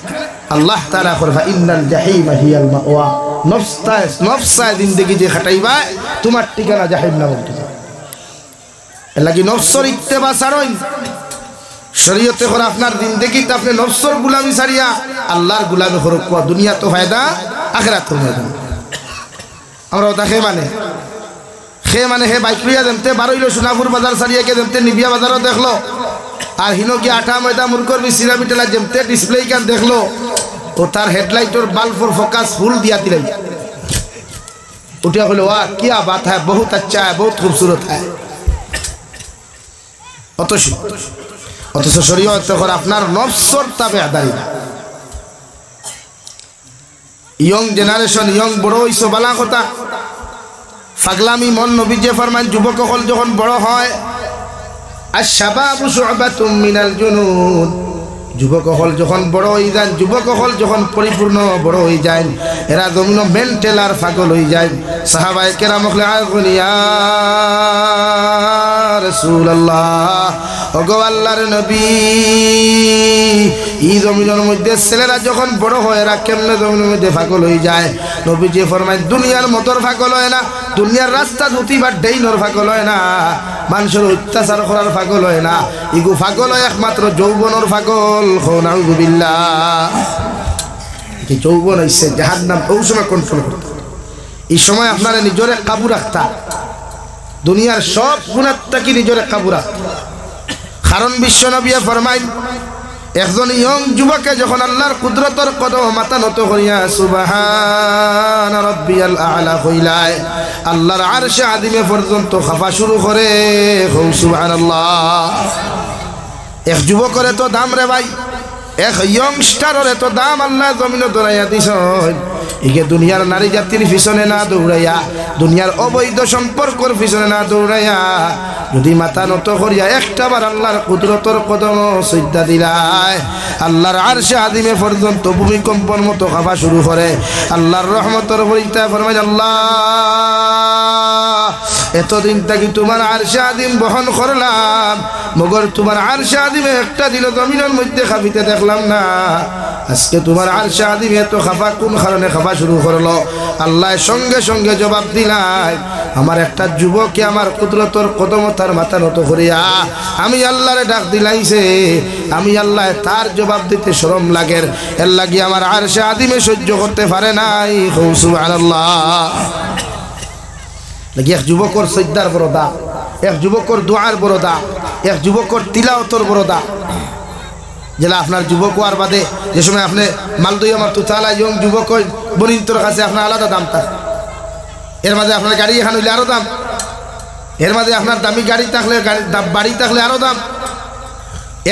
আল্লাহ তাআলা ফরমা ইন্নাল জাহিম হিয়াল মাওয়া নফসায় জিন্দেগি যে খাটাইবা তোমার ঠিকানা জাহিম নামক দুদক এর লাগি নফসর ইত্তেবা ছাড়ই শরীয়তে করে আপনার জিন্দেগিতে আপনি নফসর গুলামি ছাড়িয়া আল্লাহর গুলামি করক দুনিয়া তো ফায়দা আখিরাতের ফায়দা আমরা ওটা মানে হে বাইক লইয়া দেমতে বারইলো সোনাপুর বাজার ছাড়িয়া কে দেমতে নিবিয়া বাজারও দেখলো আর হিনো কি আঠা ময়দা মুরকর বিসিরা বিটেলা যেমতে ডিসপ্লে কান দেখলো ও তার হেডলাইটর বাল্বর ফোকাস ফুল दिया दिलाई उठिया बोले वाह क्या बात है बहुत अच्छा है बहुत खूबसूरत है অথচ শরীয়ত তখন আপনার নফসর তাবেদারি না ইয়ং জেনারেশন ইয়ং বড় হইছো বালা কথা পাগলামি মন নবী যে ফরমান যুবক হল যখন বড় হয় আশ-শাবাবু শু'বাতুম মিনাল জুনুন যুবক হল যখন বড় হয়ে যায় যুবক হল যখন পরিপূর্ণ বড় হয়ে যায় এরা জমিন মেন্টাল আর পাগল হয়ে যায় সাহাবায়ে কেরাম বলেন ইয়া রাসূলুল্লাহ ওগো আল্লাহর নবী এই জমিনের মধ্যে ছেলেরা যখন বড় হয় এরা কেমনে জমিনের মধ্যে পাগল হয়ে যায় নবীজি ফরমায় দুনিয়ার মতর পাগল হয় না দুনিয়ার রাস্তা ধুতি বা ডেইনর পাগল হয় না মানুষের অত্যাচার করার পাগল হয় না ইগু পাগল হয় একমাত্র যৌবনের পাগল নাউযুবিল্লাহ কি যৌবন হইছে জাহান্নাম ওই সময় কন্ট্রোল করতে এই সময় আপনারা নিজরে কাবু রাখতা দুনিয়ার সব গুনাহটাকে নিজরে কাবু রাখতা কারণ বিশ্বনবী ফরমায় একজন ইয়ং যুবকে যখন আল্লাহর কুদরতের কদম মাথা নত করিয়া সুবহান রাব্বিয়াল আ'লা কইলায় আল্লাহর আরশে আযিমে পর্যন্ত খাফা শুরু করে সুবহানাল্লাহ এক যুবকের তো দাম রে ভাই এক ইয়ংস্টারের তো দাম আল্লাহ জমিনে দরাইয়া দিছেন ইকে দুনিয়ার নারী জাতির পিছনে না দৌড়াইয়া দুনিয়ার অবৈধ সম্পর্কর পিছনে না দৌড়াইয়া যদি মাথা নত করিয়া একটাবার আল্লাহর কুদরতের কদম সিজদা দিলায় আল্লাহর আরশে আযিমে পর্যন্ত ভূমিকম্পর মতো খাওয়া শুরু করে আল্লাহর রহমতের পরিচয় ফরমায় আল্লাহ এতদিন থেকে তোমার আরশে আযিম বহন করলাম মগর তোমার আরশে আযিমে একটা দিন জমিনের মধ্যে খাবিতে দেখলাম না আজকে তোমার আরশে আযিমে এত খাফা কোন কারণে খাফা শুরু করলো আল্লাহ সঙ্গে সঙ্গে জবাব দিলাই আমার একটা যুবককে আমার কুদরতের কদম তার মাথা নত করিয়া আমি আল্লাহরে ডাক দিলাইছে আমি আল্লাহ তার জবাব দিতে শরম লাগে এর লাগি আমার আরশে আযিমে সহ্য করতে পারে নাই সুবহানাল্লাহ লাগি এক যুবকর সিজদার বড় দাম এক যুবকর দোয়ার বড় দাম এক যুবকর তিলাওয়াতের বড় দাম যেটা আপনার যুবক হওয়ার বাদে যে সময় আপনি মালদই আমার তো চালা ইয়ং যুবক বনিন্তর কাছে আপনার আলাদা দাম থাকে এর মাঝে আপনার গাড়ি এখন হইলে আরো দাম, এর মাঝে আপনার দামি গাড়ি থাকলে বাড়ি থাকলে আরো দাম,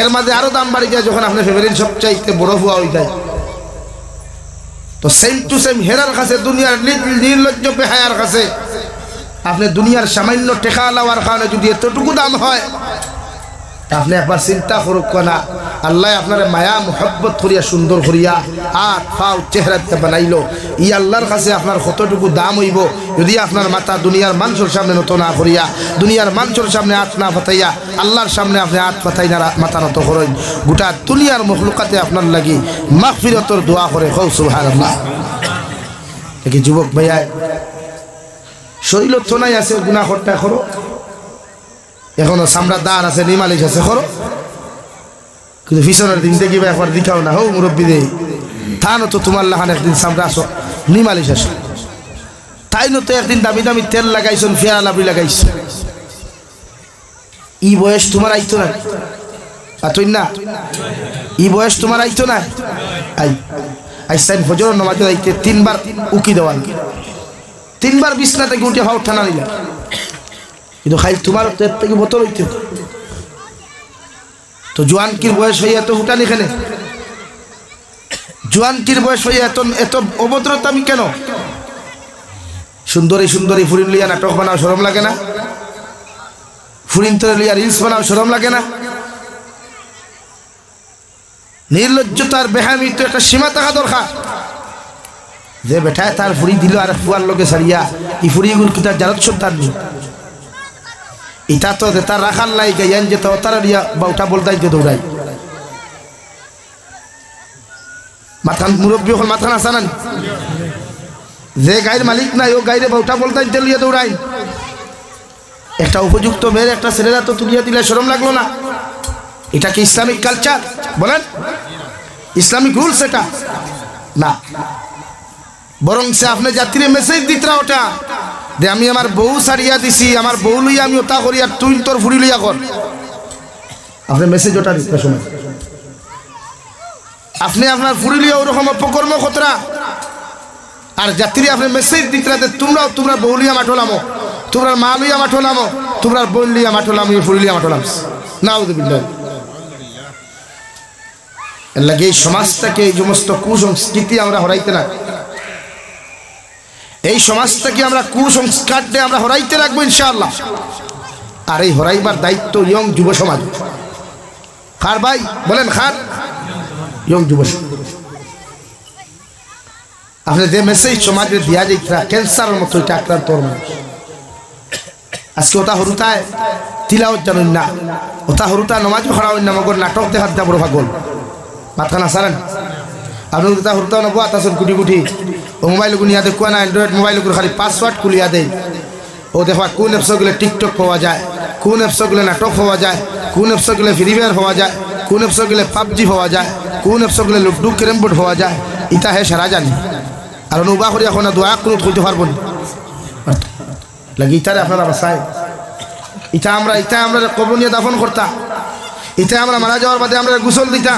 এর মাঝে আরো দাম বাড়ি যায় যখন আপনার ফ্যামিলির সবচাইতে বড় হুয়া হয়ে যায়। তো সেম টু সেম হেরার কাছে, দুনিয়ার নির্লজ্জ বেহায়ার কাছে আপনি দুনিয়ার সামান্য টেকা লওয়ার কারণে যদি এতটুকু দাম হয়, আপনি একবার চিন্তা করুক না আল্লাহ আপনার মায়া মোহব্বত করিয়া সুন্দর করিয়া হাত পাও চেহারাতে বানাইলো, ই আল্লাহর কাছে আপনার কতটুকু দাম হইব যদি আপনার মাথা দুনিয়ার মানুষের সামনে নত না করিয়া, দুনিয়ার মানুষের সামনে হাত না পাতাইয়া আল্লাহর সামনে আপনি হাত পাতাই না মাথা নত করেন, গোটা দুনিয়ার মখলুকাতে আপনার লাগি মাগফিরাতের দোয়া করে হও সুবহানাল্লাহ। দেখি যুবক ভাইয়া শরীর থনাই আছে, গুনাহ করতে করো, এখনো চামড়া দাঁড় আছে, নিমালিশ আছে করো, কিন্তু পিছনের দিন দেখি একবার দিখাও না হো মুরব্বী দে থানো তো তোমার লাহান একদিন চামড়া আসো নিমালিশ আসো, তাই তো একদিন দামি দামি তেল লাগাইছেন, ফেরা লাভি লাগাইছ, ই বয়স তোমার আইতো না তুই না, ই বয়স তোমার আইতো না, আইসাইন ফজর নামাজে আইতে 3 বার উকি দেওয়ান, 3 বার বিছনা থেকে উঠে হাও ঠানা নিলা, কিন্তু খাই তোমার তের থেকে বোতল হইতে তো জোয়ানকির বয়স হয়ে এত হুটানি খেলে, জোয়ানকির বয়স হয়ে এত এত অভদ্রতামি কেন? সুন্দরী সুন্দরী ফুরিন লিয়া নাটক বানাও শরম লাগে না? ফুরিন তোর লিয়া রিলস বানাও শরম লাগে না? নির্লজ্জতার বেহামি তো একটা সীমা থাকা দরকার। যে বেঠায় তার ফুরি দিল আর ফুয়ার লোকে সারিয়া ই ফুরিগুলো কি তার জারত সন্তান নেই, এটা তো তার রাখার লাই গাইন যেত তারা দিয়া বাউটা বলতাই যে দৌড়াই মাথান মুরব্বী হল মাথান আসা না, যে গাইর মালিক নাই ও গাইরে বাউটা বলতাই লিয়া দৌড়াই। একটা উপযুক্ত মেয়ের একটা ছেলেরা তো তুলিয়া দিলে শরম লাগলো না? এটা কি ইসলামিক কালচার বলেন? ইসলামিক রুলস এটা না, বরং সে আপনি যাত্রী মেসেজ দিতরা ওটা যে আমি আমার বউ সারিয়া দিছি, আমার বউ লইয়া আমি ওটা করি আর তুই তোর ফুরি লইয়া কর, আপনি মেসেজ ওটা দিতে সময় আপনি আপনার ফুরি লইয়া ওরকম অপকর্ম খতরা, আর যাত্রী আপনি মেসেজ দিতরা যে তোমরা বউ লইয়া মাঠলামো, তোমরা মা লইয়া মাঠলামো, তোমরা বোন লইয়া মাঠলাম, ফুরি লইয়া মাঠলাম, নাউযুবিল্লাহ। এর লাগে এই সমাজটাকে এই সমস্ত কুসংস্কৃতি আমরা হরাইতে না, এই সমাজটাকে আমরা কুসংস্কার দিয়ে আমরা হরাইতে রাখবো ইনশাআল্লাহ। আর এই হরাইবার দায়িত্ব ইয়ং যুব সমাজ। খার ভাই বলেন, খার ইয়ং যুব সমাজ। আপনি যে মেসেজ সমাজে দিয়া যাইতা ক্যান্সারের মতো এটা আক্রান্ত মানুষ আজকে ওটা হরুতায় তিলাওয়াত জানুন না, ওটা হরুতায় নমাজ খরা হইন না, মগর নাটক দেখাত যা বড় ভাগল মাথাখানা সারেন। আপনি ওটা হরুতাও নবো আতাছেন কুটি কুটি ও মোবাইল গুনিয়া দেখুয়া না, অ্যান্ড্রয়েড মোবাইলগুলো খালি পাসওয়ার্ড খুলিয়া দেয়, ও দেখবা কোন অ্যাপসগুলো টিকটক পাওয়া যায়, কোন অ্যাপসগুলো নাটক পাওয়া যায়, কোন অ্যাপসগুলো ফ্রি ফায়ার পাওয়া যায়, কোন অ্যাপসগুলো পাবজি পাওয়া যায়, কোন অ্যাপসগুলো লুডু ক্যারেম বোর্ড পাওয়া যায়, ইটা হে সারা জানি। আর অনুবা করি এখন দোয়া কোনো কইতে পারবো না লাগি ইটারে আপনারা বাসায়, ইটা আমরা কবর নিয়ে দাফন করতা, ইটা আমরা মারা যাওয়ার বাদে আমরা গোসল দিতা,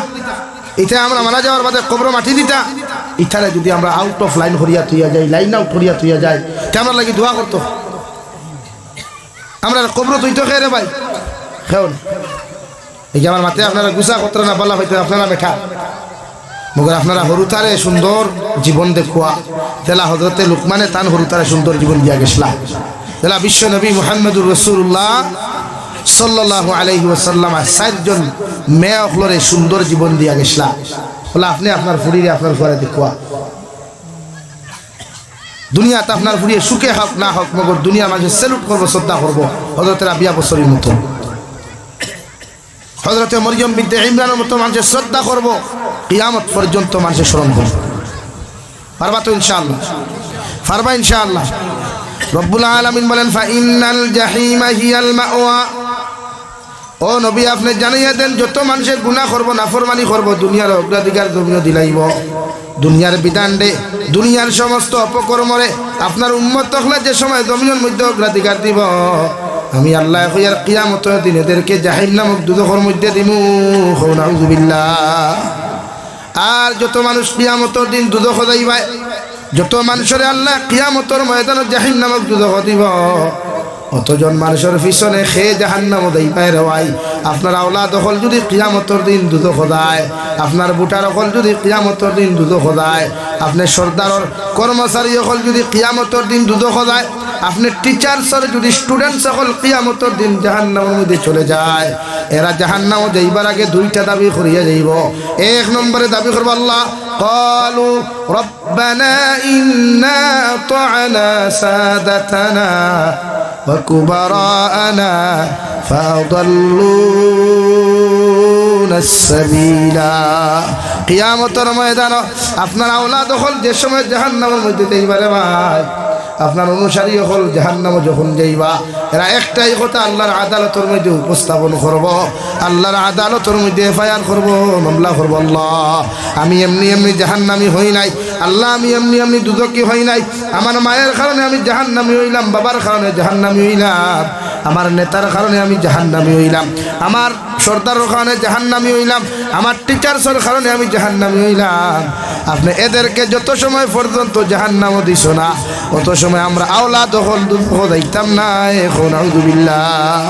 ইটা আমরা মারা যাওয়ার বাদে কবর মাটি দিতা, ইটারে যদি আমরা আউট অফ লাইন হরিয়া তুইয়া যাই, লাইন আউট হরিয়া তুইয়া যাই, আমরা লাগি দোয়া করতো, আমরা কবর তুইতো খেয়ে রে ভাই খেও না। এই যে আমার মাতে আপনারা গুছা করতে না বলা হয়তো আপনারা বেঠা, মগর আপনারা হরুতারে সুন্দর জীবন দেখুয়া তেলা হজরতে লুকমানে তান হরুতারে সুন্দর জীবন দিয়া গেছিলা, তেলা বিশ্ব নবী মুহাম্মদুর রাসূলুল্লাহ সাল্লাল্লাহু আলাইহি ওয়াসাল্লাম 4 জন মেয়ে অখলরে সুন্দর জীবন দিয়া গেছিলা। বলে আপনি আপনার ফুরিরে আপনার ঘরে দেখুয়া, দুনিয়াতে আপনার ফুরিয়ে সুখে হোক না হোক, মগর দুনিয়ার মাঝে সেলুট করবো, শ্রদ্ধা করবো হজরতের রাবিয়া বছরের মতো, হজরতে মরিয়ম বিনতে ইমরানের মতো মানুষের শ্রদ্ধা করবো, কিয়ামত পর্যন্ত মানুষের স্মরণ করবো। পারবা তো ইনশাআল্লাহ? পারবা ইনশাআল্লাহ? রব্বুল আলামিন বলেন ফাইনাল জাহিমা হিয়াল মাওয়া। ও নবী আপনি জানাইয়া দেন যত মানুষের গুনাহ করব, নাফরমানি করব, দুনিয়ার অগ্রাধিকার জমিন দিলাইব, দুনিয়ার বিধান দে, দুনিয়ার সমস্ত অপকর্মরে আপনার উম্মত হলে যে সময় জমিনের মধ্যে অগ্রাধিকার দিব, আমি আল্লাহ কইয়ার কিয়ামতের দিন এদেরকে জাহিম নামক দুজখের মধ্যে দিমু। নাউযুবিল্লাহ। আর যত মানুষ কিয়ামতের দিন দুজখ যাইবা, যত মানুষের আল্লাহ কিয়ামতের ময়দানে জাহান্নামক দুজখ দিব, অতজন মানুষের পিছনে খেয়ে জাহান্নামও দেই পায় রে ভাই। আপনার আওলাদ হল যদি কিয়ামতের দিন দুজখ যায়, আপনার বুটার হল যদি কিয়ামতের দিন দুজখ যায়, আপনি সর্দারর কর্মচারী হল যদি কিয়ামতের দিন দুজখ যায়, আপনি টিচার্সের যদি স্টুডেন্টস হল কিয়ামতের দিন জাহান্নামের মধ্যে চলে যায়। এরা জাহান্নামও যাইবার আগে দুইটা দাবি করিয়া যাইব। এক নম্বরে দাবি করব আল্লাহ ক্বালু রব্বানা ইন্না আতা'না সাদাতানা ওয়া কুবারা'না ফাআদাল্লুনা আস-সাবিলা। কিয়ামতের ময়দানে আপনার আওলাদ হল যে সময় জাহান্নামের মধ্যে যাইবারে ভাই, আপনার অনুসারী হল জাহান্নামে যখন যাইবা, এরা একটাই কথা আল্লাহর আদালতের মধ্যে উপস্থাপন করব, আল্লাহর আদালতের মধ্যে এফআইআর করব, মামলা করব। আল্লাহ আমি এমনি এমনি জাহান্নামী হই নাই, আল্লাহ আমি এমনি এমনি দুদকি হই নাই, আমার মায়ের কারণে আমি জাহান্নামী হইলাম, বাবার কারণে জাহান্নামী হইলাম, আমার নেতার কারণে আমি জাহান্নামী হইলাম, আমার সর্দারের কারণে জাহান্নামী হইলাম, আমার টিচার্সের কারণে আমি জাহান্নামী হইলাম। আপনি এদেরকে যত সময় পর্যন্ত জাহান্নামও দিছ না, অত সময় আমরা আওলাদ হল দুঃখ দিতাম না। এখন আউযুবিল্লাহ।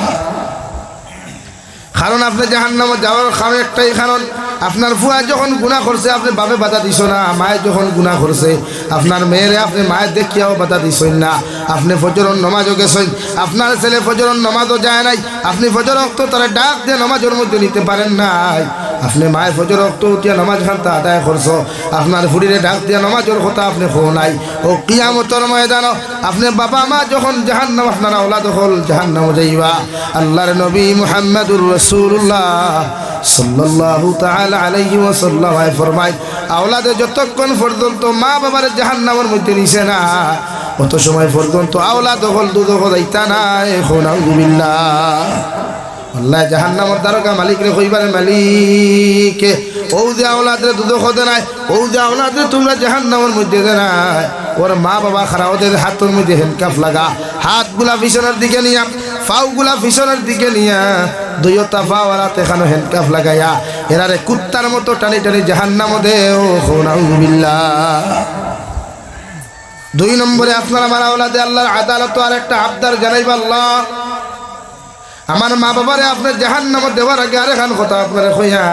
কারণ আপনি জাহান্নামে যাওয়ার কারণ একটাই কারণ, আপনার ফুয়া যখন গুনাহ করছে আপনি বাপে বাধা দিছ না, মায়ে যখন গুনাহ করছে আপনার মেয়েরে আপনি মায়ের দেখিয়াও বাধা দিছেন না, আপনি ফজরের নামাজও গেছেন, আপনার ছেলে ফজরের নামাজও যায় নাই, আপনি ফজর ওয়াক্ত তারা ডাক দিয়ে নামাজের মধ্যে নিতে পারেন নাই, আপনি মায়ের ফজর ওয়াক্ত উঠিয়া নামাজ খানটা আদায় করছো, আপনার ফুরিরে ডাক দিয়ে নামাজের কথা আপনি খো নাই। ও কিয়ামতের ময়দানে আপনি বাবা মা যখন জাহান্নাম, আপনার আওলাদ হল জাহান্নাম যাইবা। আল্লাহর নবী মুহাম্মদুর রাসূলুল্লাহ সাল্লাল্লাহু তাআলা আলাইহি ওয়াসাল্লাম ফরমায়, আওলাদে যতক্ষণ পর্যন্ত মা বাবার জাহান্নামের মধ্যে নিছে না, অত সময় পর্যন্ত আওলাদ হল দুদখ যাইতা না। এখন আউযুবিল্লাহ। আল্লাহ জাহান্নামের দারোগা মালিকরে কইবারে, মালিক ও যে আওলাদরে দুদখ দে নাই, ও যে আওলাদরে তোমরা জাহান্নামের মধ্যে দে নাই, ওর মা বাবা খারা, ওদের হাতের মধ্যে হ্যান্ডকাফ লাগা, হাতগুলা পিছনের দিকে নিয়া, পাওগুলা পিছনের দিকে নিয়া, দুইটা পাও আর হাতে খানো হ্যান্ডকাফ লাগাইয়া এরারে কুত্তার মতো টানি টানি জাহান্নামে দেও। নাউযুবিল্লাহ। দুই নম্বরে আপনার আমার আওলাদে আল্লাহর আদালত আর একটা আবদার জানাইবা, আল্লাহ আমার মা বাবারে আপনার জাহান্নামে দেওয়ার আগে আরেকখান কথা আপনারে কইয়া,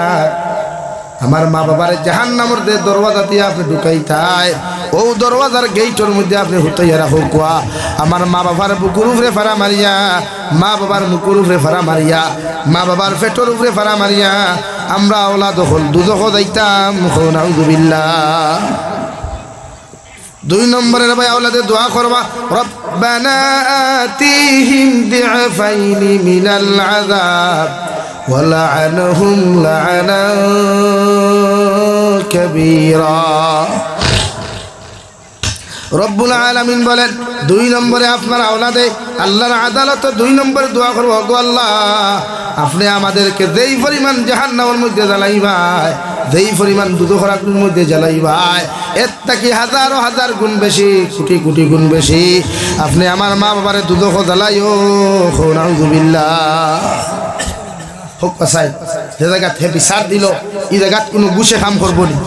আমার মা বাবারে জাহান্নামের যে দরওয়াজা দিয়ে আপনি ঢুকাইতাই, ও দরওয়াজার গেইটের মধ্যে আপনি হুতাইয়া রাখো কোয়া, আমার মা বাবার বুকুর উপরে ফাড়া মারিয়া, মা বাবার মুকুর উপরে ফাড়া মারিয়া, মা বাবার পেটের উপরে ফাড়া মারিয়া আমরা আওলাদ হল দুজখ যাইতাম। নাউযুবিল্লাহ। দুই নম্বরের ভাই আওলাদে দোয়া করবা, রব্বানা আতিহিম দি'ফাইনি মিনাল আযাব ওয়ালআনহুম লা'নান কাবীরা। রব্বুল আলামিন বলেন, দুই নম্বরে আপনার আওলাদে আল্লাহর আদালত দুই নম্বরে দোয়া করবো, গো আল্লাহ আপনি আমাদেরকে যেই পরিমাণ জাহান্নামের মধ্যে জ্বালাইবাই, যেই পরিমাণ দুদখের আগুনের মধ্যে জ্বালাইবাই, এর থেকে হাজারো হাজার গুণ বেশি, কোটি কোটি গুণ বেশি আপনি আমার মা বাবারে দুদখ জ্বালাইও। নাউযুবিল্লাহ। হোক পাশাই যে জায়গাত হে বিচার দিল, এই জায়গাত কোনো গুছে কাম করবো নি,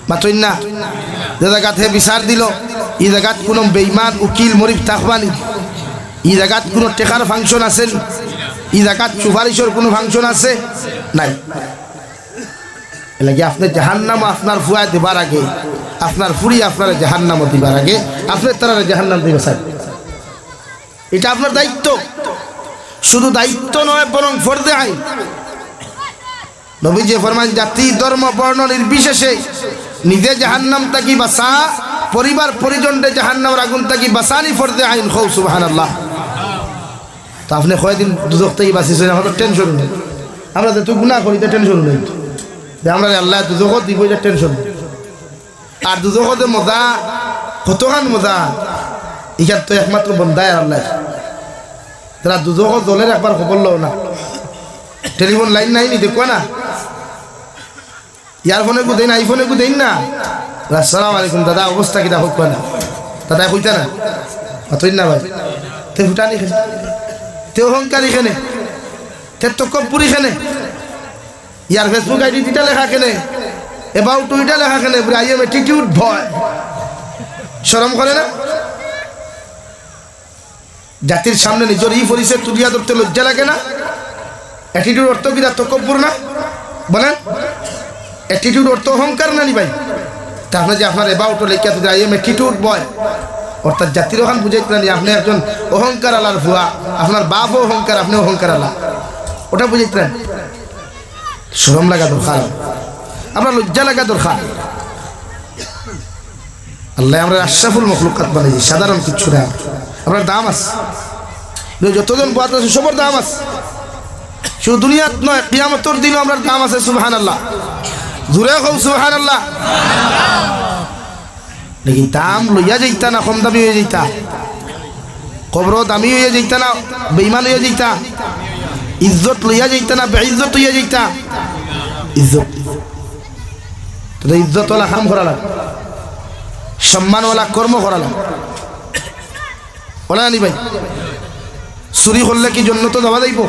মাতই না। যে জায়গাত হে বিচার দিল, এই জায়গাত কোনো বেইমান উকিল মরিব থাকবানি, এই জায়গাত কোনো টেকার ফাংশন আছে, এই জায়গাত সুপারিশের কোনো ফাংশন আছে নাই। এলাকি আপনার জাহান্নাম আপনার ফুয়া দিবার আগে, আপনার ফুরি আপনার জাহান্নাম দিবার আগে আপনার তারা জাহান্নাম দিবে স্যার, এটা আপনার দায়িত্ব। শুধু দায়িত্ব নয় বরং ফরজে আইন। নবীজি ফরমান, জাতি ধর্ম বর্ণ নির্বিশেষে নিজে জাহান্নাম থাকি বাঁচা, পরিবার পরিজনরে জাহান্নামের আগুন থাকি বাঁচানি ফরজে আইন। খৌ সুবহানাল্লাহ। তো আপনি কয়দিন দুজক থেকে বাঁচিয়েছেন, আমাদের টেনশন নেই। আমরা তো গুনাহ করি, তো টেনশন নেই যে আমরা আল্লাহ দুজক দিব, এটা টেনশন। আর দুজকতে মজা কতখান মজা, এখান তো একমাত্র বন্ধায় আল্লাহ। তারা দুজক দলের একবার খবর লো না, টেলিফোন লাইন নাই নি দেখো না, ইয়ারফোনে কু দেন, আইফোনে কু দেন না, আসসালামু আলাইকুম দাদা অবস্থা কিনা হোক না, দাদা কইতা না অতই না ভাই, তে ফুটানি খেনে, তে অহংকারী খেনে, তে তকব্বুরি খেনে, ইয়ার ফেসবুক আইডি দিটা লেখা কেনে, এবাউট টুইটা লেখা কেনে, আই এম অ্যাটিটিউড ভয়। শরম করে না? জাতির সামনে নিজের পরিচয় তুলিয়া ধরতে লজ্জা লাগে না? অ্যাটিটিউড অর্থ কিনা তকব্বুর না? বলেন, অ্যাটিটিউড অর্থ অহংকার না নি ভাই? তাহলে যে আপনার এবাউট লেখা তো আই এম অ্যাটিটিউড বয়, অর্থাৎ জাতির ওখান বুঝাইতে না আপনি একজন অহংকার আলার ভুয়া, আপনার বাপও অহংকার, আপনি অহংকার আলা, ওটা বুঝাইতে। শরম লাগা দরকার, আপনার লজ্জা লাগা দরকার। আল্লাহ আমরা আশরাফুল মখলুকাত বানাইছি, সাধারণ কিছু না। আপনার দাম আছে, যতজন বাদ আছে সবার দাম আছে, শুধু দুনিয়াত নয়, কিয়ামতের দিনও আমরা দাম আছে। সুবহানাল্লাহ, জোরে কও সুবহানাল্লাহ। লেকিন দাম লইয়া যাইতা না কম দামি হয়ে যাইতা, কবর দামি হয়ে যাইতা না বেঈমান হইয়া যাইতা, ইজ্জত লইয়া যাইতা না বেইজ্জত হইয়া যাইতা। ইজ্জত তো ইজ্জতওয়ালা কাম করা লাগে, সম্মানওয়ালা কর্ম করা লাগে, বলে নি ভাই? চুরি করলে কি জন্নত দেওয়া যাইব?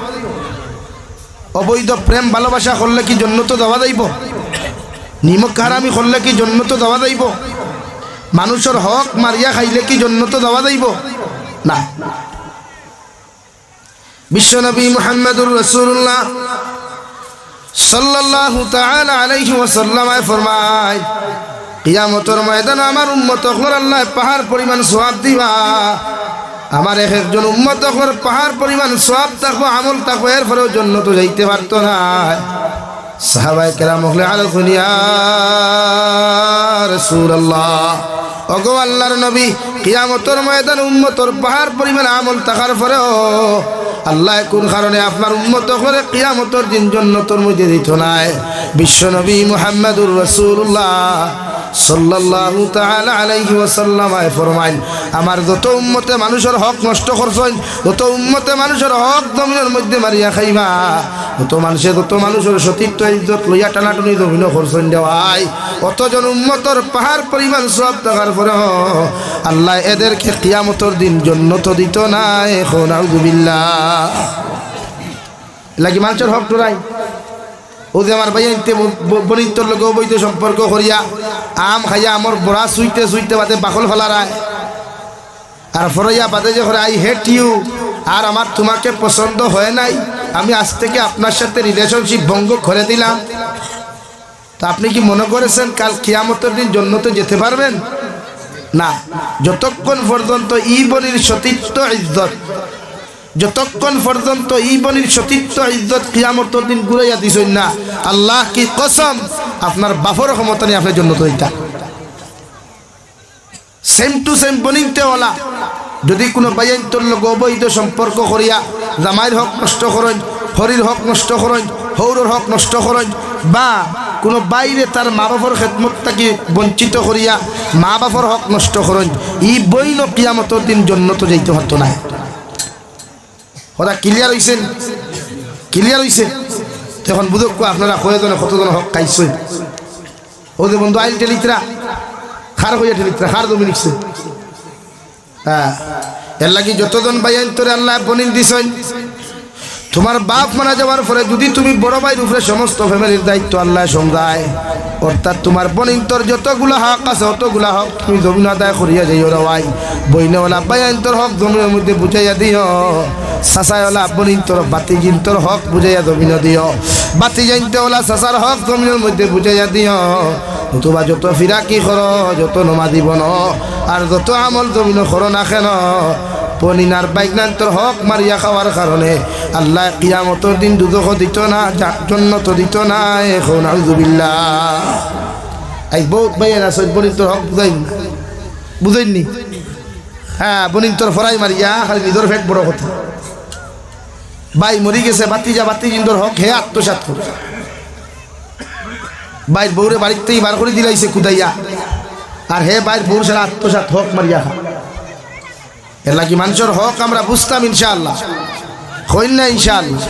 অবৈধ প্রেম ভালোবাসা করলে কি জন্নত দেওয়া যাইব? নিমক হারামি করলে কি জন্নত দেওয়া যাইব? মানুষের হক মারিয়া খাইলে কি জন্নত দেওয়া যাইব? না। বিশ্বনবী মুহাম্মদুর রাসূলুল্লাহ সাল্লাল্লাহু তাআলা আলাইহি ওয়াসাল্লাম ফরমায়, কিয়ামতের ময়দানে আমার উম্মত হল আল্লাহ পাহাড় পরিমাণ সওয়াব দিবা। আমার একজন উম্মত হল পাহাড় পরিমাণ সওয়াব থাকবো, আমল থাকবো, এরপরেও জান্নাত যাইতে পারতো না। সাহাবায়ে কেরাম বলে, আলাইকুম ইয়া রাসূলুল্লাহ, ওগো আল্লাহর নবী, কিয়ামতের ময়দানে উম্মতর পাহাড় পরিমাণ আমল থাকার পরেও আল্লাহ কোন কারণে আপনার উম্মত করে কিয়ামতের দিন জান্নাতের মধ্যে দিত না? বিশ্বনবী মুহাম্মদুর রাসূলুল্লাহ সাল্লাল্লাহু তাআলা আলাইহি ওয়াসাল্লাম ফরমাইন, আমার যত উম্মতে মানুষের হক নষ্ট করছেন, যত উম্মতে মানুষের হক জমিনের মধ্যে মারিয়া খাইবা, যত মানুষের সতীত্ব ইজ্জত লইয়া টানাটুনি জমিন করছেন দেওয়াই, অতজন উম্মতর পাহাড় পরিমাণ সওয়াব থাকার পরে আল্লাহ এদেরকে কিয়ামতের দিন জান্নাত দিত না। এখন আউযুবিল্লাহ, লাগি মানুষের হক টুরাই। ও যে আমার ভাই বনিতর লোক অবৈধ সম্পর্ক করিয়া আম খাইয়া আমার বড়া সুইতে সুইতে বাদে বাকল ফেলারায়, আর ফরাইয়া বাদে যে করে আই হেট ইউ, আর আমার তোমাকে পছন্দ হয় নাই, আমি আজ থেকে আপনার সাথে রিলেশনশিপ ভঙ্গ করে দিলাম। তা আপনি কি মনে করেছেন কাল কিয়ামতের দিন জান্নাতে যেতে পারবেন? না। যতক্ষণ পর্যন্ত ই বনির সতীত্ব ইজ্জত, যতক্ষণ পর্যন্ত ই বনির সতীত্ব ইজ্জত কিয়ামতের দিন ঘুরাইয়া দিছেন না, আল্লাহ কি কসম, আপনার বাপর ক্ষমতা নেই আপনার জন্য তো এটা সেম টু সেম বনিতে ওলা। যদি কোনো বাইন তোর লোক অবৈধ সম্পর্ক করিয়া জামাইয়ের হক নষ্ট করেন, হরির হক নষ্ট করেন, হৌরর হক নষ্ট করেন, বা কোনো বাইরে তার মা বাপর খেদমত থাকি বঞ্চিত করিয়া মা বাপর হক নষ্ট করেন, ই বইন কিয়ামতের দিন জান্নাতে যাইতে পারতো না। ওরা ক্লিয়ার হয়েছেন? ক্লিয়ার হয়েছে? তখন বুঝক আপনারা কয়জনে কতজন হক খাইছেন। ও যে বন্ধু আইল টেলিত্রা খার হইয়া টেলিত্রা খার জমি লিখছে। হ্যাঁ, এর লাগি যতজন বাইন তোরে আল্লাহ বনিল দিছেন, তোমার বাপ মারা যাওয়ার পরে যদি তুমি বড় ভাইয়ের উপরে সমস্ত ফ্যামিলির দায়িত্ব আল্লাহ সমঝায়, অর্থাৎ তোমার বনিন্তর যতগুলা হক আছে অতগুলা হক তুমি জমিন আদায় করিয়া যাইও রাই। বইনেওয়ালা বাইন্তর হক জমিনের মধ্যে বুঝাইয়া দিও, সাসাইওয়ালা বনিন্তর বাতিজিন্তর হক বুঝাইয়া জমিন দিও, বাতি জানতেওয়ালা সাসার হক জমিনের মধ্যে বুঝাইয়া দিও। নতুবা যত ফিরাকি করো, যত নমাজি বনো, আর যত আমল জমিন করো না কেন, পনিনার বাইকনান্তর হক মারিয়া খাওয়ার কারণে আল্লাহ কিয়ামতের দিন দুজখ দিত না, জান্নাত দিত না। এখন আউযুবিল্লাহ, এই বহুত ভাইয়ের আছে বনিন্তর হক বুঝাইনি। হ্যাঁ, বনিন্তর ফরাই মারিয়া খালি নিজের ফেট বড় কথা। ভাই মরি গেছে, বাতিজা বাতিজিন্দর হক হে আত্মসাৎ করে, বাইর বউরে বাড়িতেই বার করে দিলাইছে কুদাইয়া, আর হে বাইর বউর সারা আত্মসাৎ হক মারিয়া খা। এর লাগি মানুষের হক আমরা বুঝতাম ইনশাআল্লাহ, হইন না ইনশাআল্লাহ।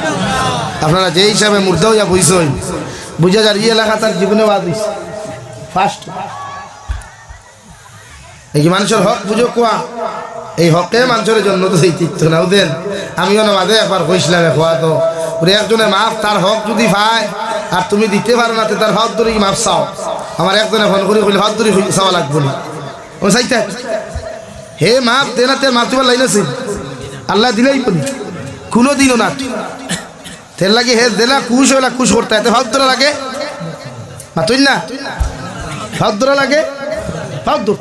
আপনারা যে হিসাবে মুর্দা হইয়া বুঝছেন, বুঝা যার ই এলাকা তার জীবনে বাদ হইছে ফার্স্ট। এই মানুষের হক বুঝো কোয়া, এই হকে মানুষের জন্য তো সেই তীর্থ নাও দেন। আমিও না বাদে একবার কইছিলাম খোয়া তো একজনে মাফ, তার হক যদি পায় আর তুমি দিতে পারো না, তার হক ধরে মাফ চাও। আমার একজনে ফোন করে কইলে হক ধরে চাওয়া লাগবো না, ও চাইতে হে মাপ দেনাতে মাপ তোমার লাইন আছে আল্লাহ দিলেই পারি কোনো দিনও না তেল লাগে হে দেনা কুশ হইলা কুশ করতে এতে ভাব ধরা লাগে তুই না ভাব ধরা লাগে ভাব ধর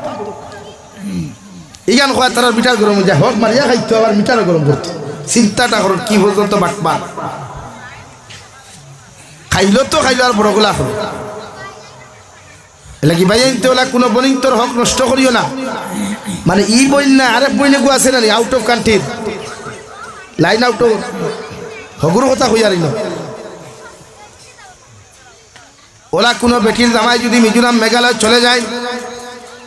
ইগান কয় তারা মিঠার গরম যায় হোক মারিয়া খাইতো আবার মিঠারও গরম করতো চিন্তাটা করো কি পর্যন্ত বাটবা খাইলো তো খাইলো আর বড়গুলা করো এলা কি ভাই আনতে ওলা কোনো বনিং তোর হক নষ্ট করিও না মানে ই বইন না আরেক বইনে গু আছে না আউট অফ কান্ট্রির লাইন আউট অফ হগুর কথা হইয়া রইল ওলা কোনো বেটির জামাই যদি মিজোরাম মেঘালয় চলে যায়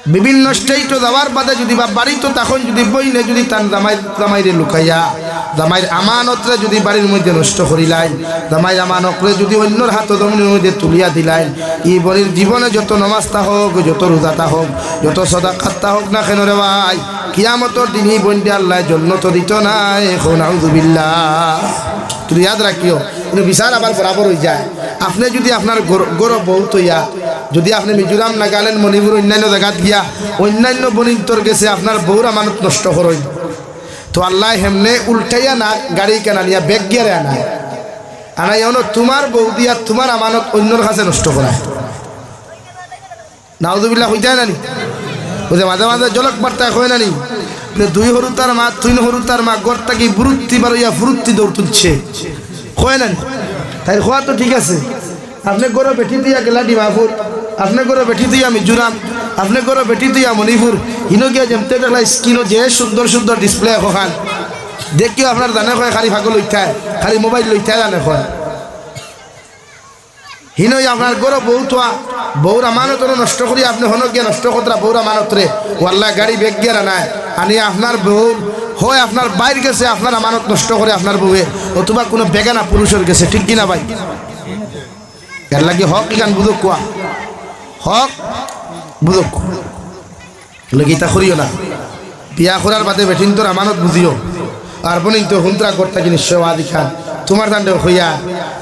বিভিন্ন স্টেটও যাওয়ার বাদে যদি বা বাড়িতে তখন যদি বইনে যদি তার জামাইরে লুকাইয়া জামাইয়ের আমানতরে যদি বাড়ির মধ্যে নষ্ট করিলাই জামাইয়ের আমানতরে যদি অন্যর হাত জমিনের মধ্যে তুলিয়া দিলাই এই বড়ির জীবনে যত নমাজটা হোক যত রোজাটা হোক যত সদাকাতটা হোক না কেন রে ভাই কিয়ামতের দিন এই বইনটি আল্লাহ জন্নত দিত নাই এখন আউযুবিল্লাহ তুই ইয়াদ রাখিও কিন্তু বিচার আবার বরাবর হয়ে যায় আপনি যদি আপনার গৌরব বহুত হইয়া যদি আপনি মিজোরাম নাগাল্যান্ড মণিপুর অন্যান্য জায়গাত গিয়া অন্যান্য বনিন্তর গেছে আপনার বউর আমানত নষ্ট করেন তো আল্লাহ হেমনে উল্টাইয়া না গাড়ি কেনা নিয়া বেগ গিয়ারে আনাই তোমার বউ দিয়া তোমার আমানত অন্যর কাছে নষ্ট করায় নাউযুবিল্লাহ হইতে নানি বুঝে মাঝে মাঝে জলক বার্তা হয় নানি দুই হরু তার মা তিন হরু তার মা গড়টা কি বুরুত্তি বারইয়া ফুরুত্তি দৌড় তুলছে হয় নানি তাই খোয়া তো ঠিক আছে আপনি গরো বেটি দিয়া গেলা ডিমাপুর আপনি গরো বেটি দিয়া মিজোরাম আপনি গরো বেটি দিয়া মণিপুর ইনো গিয়া যেমতে দেখলা স্ক্রিনও যে সুন্দর সুন্দর ডিসপ্লে এখন দেখিও আপনার জানে কয় খালি ভাগল লইথায় খালি মোবাইল লইথায় জানে কয় হিনই আপনার গরো বউ তোয়া বউর আমানত নষ্ট করি আপনি হন গিয়া নষ্ট কতরা বউর আমানতরে ও আল্লাহ গাড়ি বেগ গিয়া নাই আনি আপনার বউ হয় আপনার বাইর গেছে আপনার আমানত নষ্ট করে আপনার বউয়ে অথবা কোনো বেগানা পুরুষের গেছে ঠিক কিনা ভাই এর লাগে হক ইখান বুঝক কোয়া হক বুঝক লাগে তা করিও না বিয়া করার বাদে বেঠিন তোর আমানত বুঝিও আর বনিন তো হুন্তরা করতে কি নিশ্চয় আদি খান তোমার দান্ডে হইয়া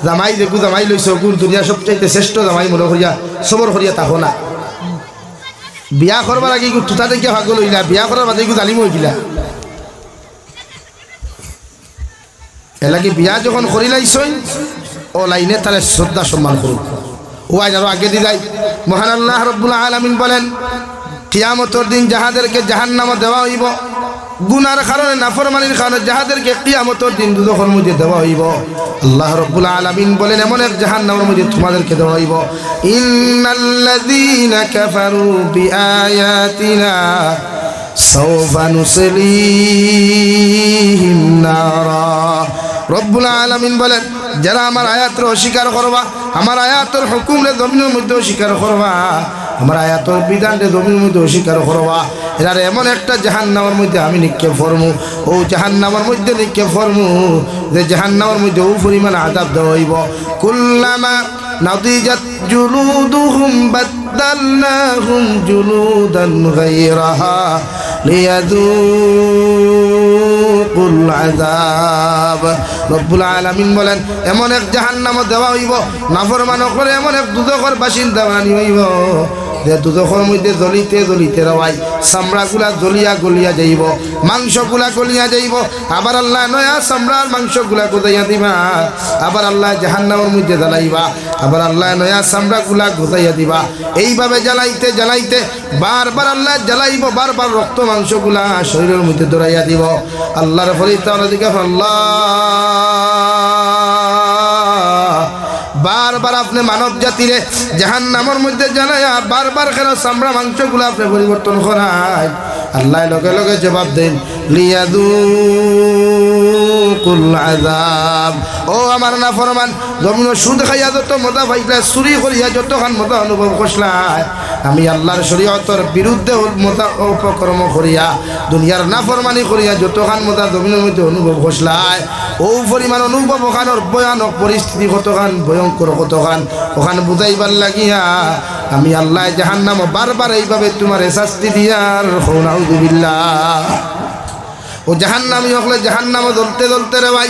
জামাই দেখু জামাই লইছ গুণ দুনিয়া সবচাইতে শ্রেষ্ঠ জামাই মনে করিয়া সবর করিয়া তাহো না বিয়া করবার আগে তুতা দেখিয়া ভাগ লইলা বিয়া করার বাদে জালিম হয়ে গিলা এর লাগে বিয়া যখন করিলাইছই ও লাইনে তার শ্রদ্ধা সম্মান করুক ও আজ আরো আগে দিয়ে যায় মহান আল্লাহ রব্বুল আলামিন বলেন কিয়ামতের দিন যাহাদেরকে জাহান্নামে দেওয়া হইব গুনার কারণে নাফরমানির কারণে যাহাদেরকে কিয়ামতের দিন দুজখের মধ্যে দেওয়া হইব আল্লাহ রব্বুল আলামিন বলেন এমন এক জাহান্নামের মধ্যে তোমাদেরকে দেওয়া হইব ইন্নাল্লাযীনা কাফারু বিআয়াতিনা সাওফা নুসলিহিম নারা রব্বুল আলামিন বলেন যারা আমার আয়াতের অস্বীকার করবা আমার আয়াতের হুকুমরে জমিনের মধ্যে অস্বীকার করবা আমার আয়াতের বিধানরে জমিনের মধ্যে অস্বীকার করবা এরা এমন একটা জাহান্নামের মধ্যে আমি নিক্ষেপ করবো ও জাহান্নামের মধ্যে নিক্ষেপ করবো যে জাহান্নামের মধ্যে ও পরিমাণ আযাব দেওয়া হইব কুল্লামা নাদিজাত জুলুদুহুম বাদদালনাহুম জুলুদান গায়রাহা লিয়াযুকুল আযাব রব্বুল আলামিন বলেন এমন এক জাহান্নাম দেওয়া হইব নাফরমান করে এমন এক দুজখের বাসিন্দা বানানি হইব যে দুজখের মধ্যে জ্বলিতে জ্বলিতে রওয়াই চামড়াগুলা জ্বলিয়া গলিয়া যাইব মাংসগুলা গলিয়া যাইব আবার আল্লাহ নয়া চামড়ার মাংসগুলা গোজাইয়া দিবা আবার আল্লাহ জাহান্নামের মধ্যে জ্বালাইবা আবার আল্লাহ নয়া চামড়াগুলা গোজাইয়া দিবা এইভাবে জ্বালাইতে জ্বালাইতে বারবার আল্লাহ জ্বালাইব বারবার রক্ত মাংসগুলা শরীরের মধ্যে দৌড়াইয়া দিব আল্লাহর ফরিস্তা দিকে আল্লাহ বারবার আপনি মানব জাতিরে জাহান্নামের মধ্যে জানায়া বারবার কেন চামড়া মাংসগুলো আপনি পরিবর্তন করায় আল্লাহ লগে লগে জবাব দেন লিয়াযুকুল আযাব ও আমার নাফরমান জমিন সুদ খাইয়া যত মজা পাইলা চুরি করিয়া যতখান মজা অনুভব করছলাই আমি আল্লাহর শরীয়তের বিরুদ্ধে মজা উপকর্ম করিয়া দুনিয়ার নাফরমানি করিয়া যতখান মজা জমিনের মধ্যে অনুভব করছলাই ও পরিমাণ অনুভব ওখানোর ভয়ানক পরিস্থিতি কতখান ভয়ঙ্কর কতখান ওখান বুঝাইবার লাগিয়া আমি আল্লাহ জাহান্নাম বারবার এইভাবে তোমার শাস্তি দিয়ার নাউযুবিল্লাহ ও জাহান্নামী হলে জাহান্নামে জ্বলতে জ্বলতে রে ভাই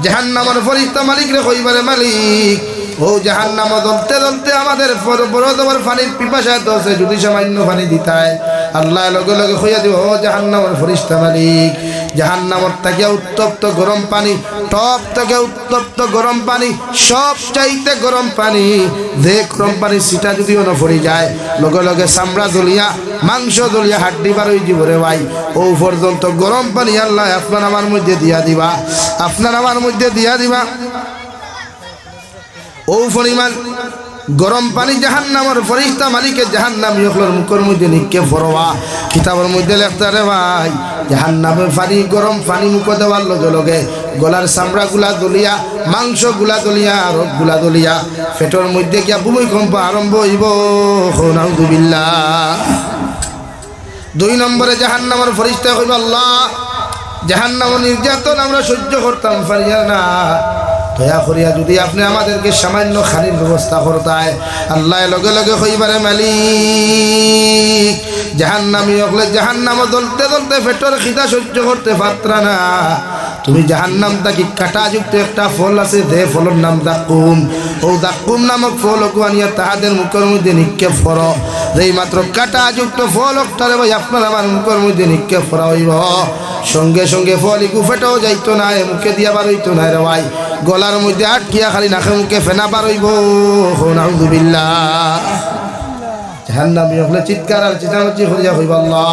জাহান্নামের ফরিস্তা মালিক রে কইবারে মালিক ও জাহান্নাম জ্বলতে জ্বলতে আমাদের বড় তোমার পানির পিপাসা তো আছে, যদি সামান্য পানি দিতায় আল্লাহ লগে লগে হইয়া দিব ও জাহান্নামের ফেরেশতা মালিক, জাহান্নামের থেকে উত্তপ্ত গরম পানি, টপ থেকে উত্তপ্ত গরম পানি, সব চাইতে গরম পানি, যে গরম পানি সিটা যদি না পড়ে যায় লগে লগে চামড়া জ্বলিয়া মাংস জ্বলিয়া হাড্ডি বার হয়ে যাব রে ভাই। ও পর্যন্ত গরম পানি আল্লাহ আপনার আমার মধ্যে দিয়া দিবা, আপনার আমার মধ্যে দিয়া দিবা। ও পরিমাণ গরম পানি জাহান্নামের ফেরেশতা মালিকের জাহান্নামী হকলের মুখের মধ্যে নিক্ষেপ করবা। কিতাবের মধ্যে লেখতে রে ভাই, জাহান্নামের পানি গরম পানি মুখে দেওয়ার লগে লগে গলার চামড়া গুলা দলিয়া, মাংস গুলা দলিয়া, রোগ গুলা দলিয়া পেটের মধ্যে গিয়া ভূমিকম্প আরম্ভ হইব। নাউযুবিল্লাহ। 2 নম্বরে জাহান্নামের ফেরেশতা কইব আল্লাহ জাহান্নামের নির্যাতন আমরা সহ্য করতাম পারি না, দয়া করিয়া যদি আপনি আমাদেরকে সামান্য খানির ব্যবস্থা করতায়। আল্লাহ লগে লগে হইবারে মালিক, জাহান্নামী হলে জাহান্নাম জ্বলতে জ্বলতে পেটের খিদা সহ্য করতে পারতা না, তুমি জাহান্নাম তাকি কাঁটাযুক্ত একটা ফল আছে, যে ফলের নাম দাকুম, ও দাকুম নামক ফল আনিয়া তাহাদের মুখের মধ্যে নিক্ষেপ করো। যেই মাত্র কাঁটাযুক্ত ফল ওটারে ভাই আপনার আমার মুখের মধ্যে নিক্ষেপ করা হইব, সঙ্গে সঙ্গে ফল ইকু ফেটাও যাইতো না, মুখে দিয়া বার হইতো না রে ভাই, গলার মধ্যে আটকিয়া খালি নাকে মুখে ফেনা বার হইব। নাউযুবিল্লাহ। জাহান্নামী হলে চিৎকার আর চিৎকার করিয়া হইব আল্লাহ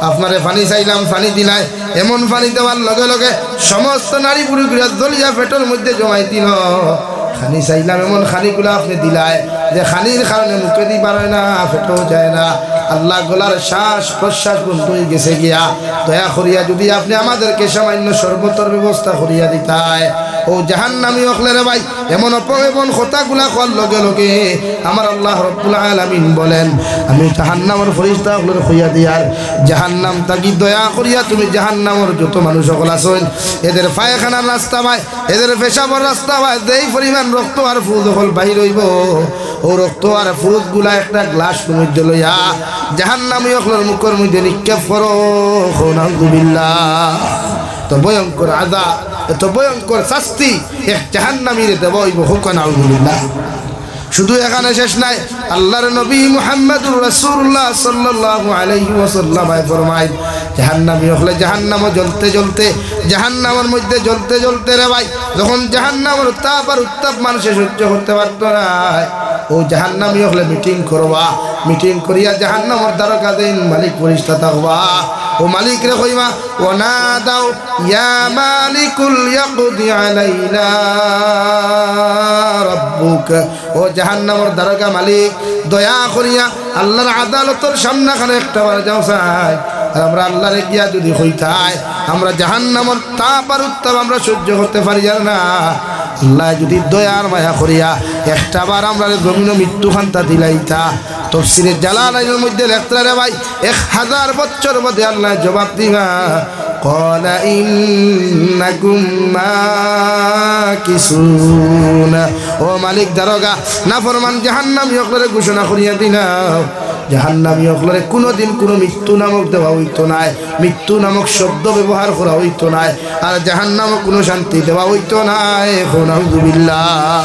আপনারে পানি চাইলাম পানি দিলাই, এমন পানি দেওয়ার লগে লগে সমস্ত নারী পুরুষরা জ্বলিয়া পেটের মধ্যে জমাই দিল। খানি চাইলাম এমন খানিগুলো আপনি দিলাই যে খানির কারণে মুখে দি পারে না, পেটেও যায় না, আল্লাহ গলার শ্বাস প্রশ্বাস বন্ধ হয়ে গেছে গিয়া। দয়া করিয়া যদি আপনি আমাদেরকে সামান্য সর্বতর ব্যবস্থা করিয়া দিতায়। ও জাহান্নামী হকলে রে ভাই এমন এমন কথাগুলা কর লগে লগে আমার আল্লাহ রাব্বুল আলামিন বলেন আমি জাহান্নামের ফেরেশতা হকলে কইয়া দিয়ার জাহান্নাম তাকি দয়া করিয়া তুমি জাহান্নামের যত মানুষ সকল আছেন এদের পায়খানার রাস্তা ভাই, এদের পেশাবের রাস্তা ভাই, যেই পরিমাণ রক্ত আর ফুদ হল বাহির হইব, ও রক্ত আর ফুদ গুলা একটা গ্লাস মধ্যে লইয়া জাহান্নামী হকলের মুখের মধ্যে নিক্ষেপ করো। নাউযুবিল্লাহ। তো ভয়ঙ্কর আযাব, এত ভয়ঙ্কর শাস্তি এক জাহান্নামীর দেব হইব। নাউযুবিল্লাহ। শুধু এখানে শেষ নাই, আল্লাহর নবী মুহাম্মদুর রাসূলুল্লাহ সাল্লাল্লাহু আলাইহি ওয়াসাল্লাম ফরমায় জাহান্নামী হলে জাহান্নাম জ্বলতে জ্বলতে জাহান্নামের মধ্যে জ্বলতে জ্বলতে রে ভাই যখন জাহান্নামের তাপ আর উত্তাপ মানুষে সহ্য করতে পারতো না, ও জাহান্নামী হলে মিটিং করবা, মিটিং করিয়া জাহান্নামের দ্বারকা দিন মালিক ফেরেশতা থাকবা, ও মালিক রে কইবা ও না দাও ইয়া মালিকুল ইয়াকদি আলাইনা রাব্বুক, ও জাহান্নামের দ্বারকা মালিক দয়া করিয়া আল্লাহর আদালতের সামনাখানে একটা বার যাও চাই। আর আমরা আল্লাহর গিয়া যদি হইতাই আমরা জাহান্নামের তাপ আর উত্তাপ আমরা সহ্য করতে পারি না, আল্লাহ যদি দয়ার মায়া করিয়া একটা বার আমরা জমিন মৃত্যু খান্তা দিলাইতা। তাফসীরে জালালাইনের মধ্যে লেখা রে ভাই 1000 বছর মধ্যে আল্লাহ জবাব দিবা ক্বালা ইন্নাকুম মাকিসুন, ও মালিক দারোগা নাফরমান জাহান্নামী হকলে ঘোষণা করিয়া দিলাম জাহান্নামী হকলে কোনোদিন কোনো মৃত্যু নামক দেওয়া হইতো নাই, মৃত্যু নামক শব্দ ব্যবহার করা হইতো নাই, আর জাহান্নামে কোনো শান্তি দেওয়া হইতো নাই। নাউযুবিল্লাহ।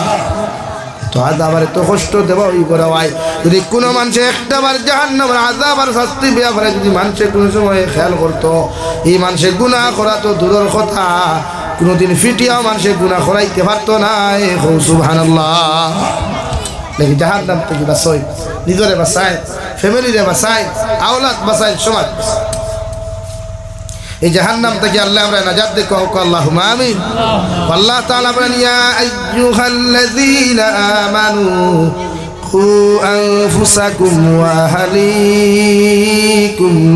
তো আযাব তো কষ্ট দেওয়া হই করা হয় যদি কোনো মানুষ একটা বার জাহান্নামের আযাব আর শাস্তি ব্যাপারে যদি মানুষের কোনো সময় খেয়াল করতো, এই মানুষের গুনাহ করা তো দূরের কথা, কোনোদিন ফিটিয়াও মানুষের গুনাহ করাইতে পারতো না। সুবহানাল্লাহ। লেকিন জাহান্নাম থেকে বাঁচাই, নিজরে বাঁচাই, ফ্যামিলিরে বাঁচাই, আওলাদ বাঁচাই, সমাজ। এই জাহান্নাম থেকে আল্লাহ আমরা নাজাত দে, কও আল্লাহুম্মা আমিন। আল্লাহ তাআলা বলেন ইয়া আইয়ুহাল্লাযীনা আমানু কু আনফুসাকুম ওয়া আহলিকুম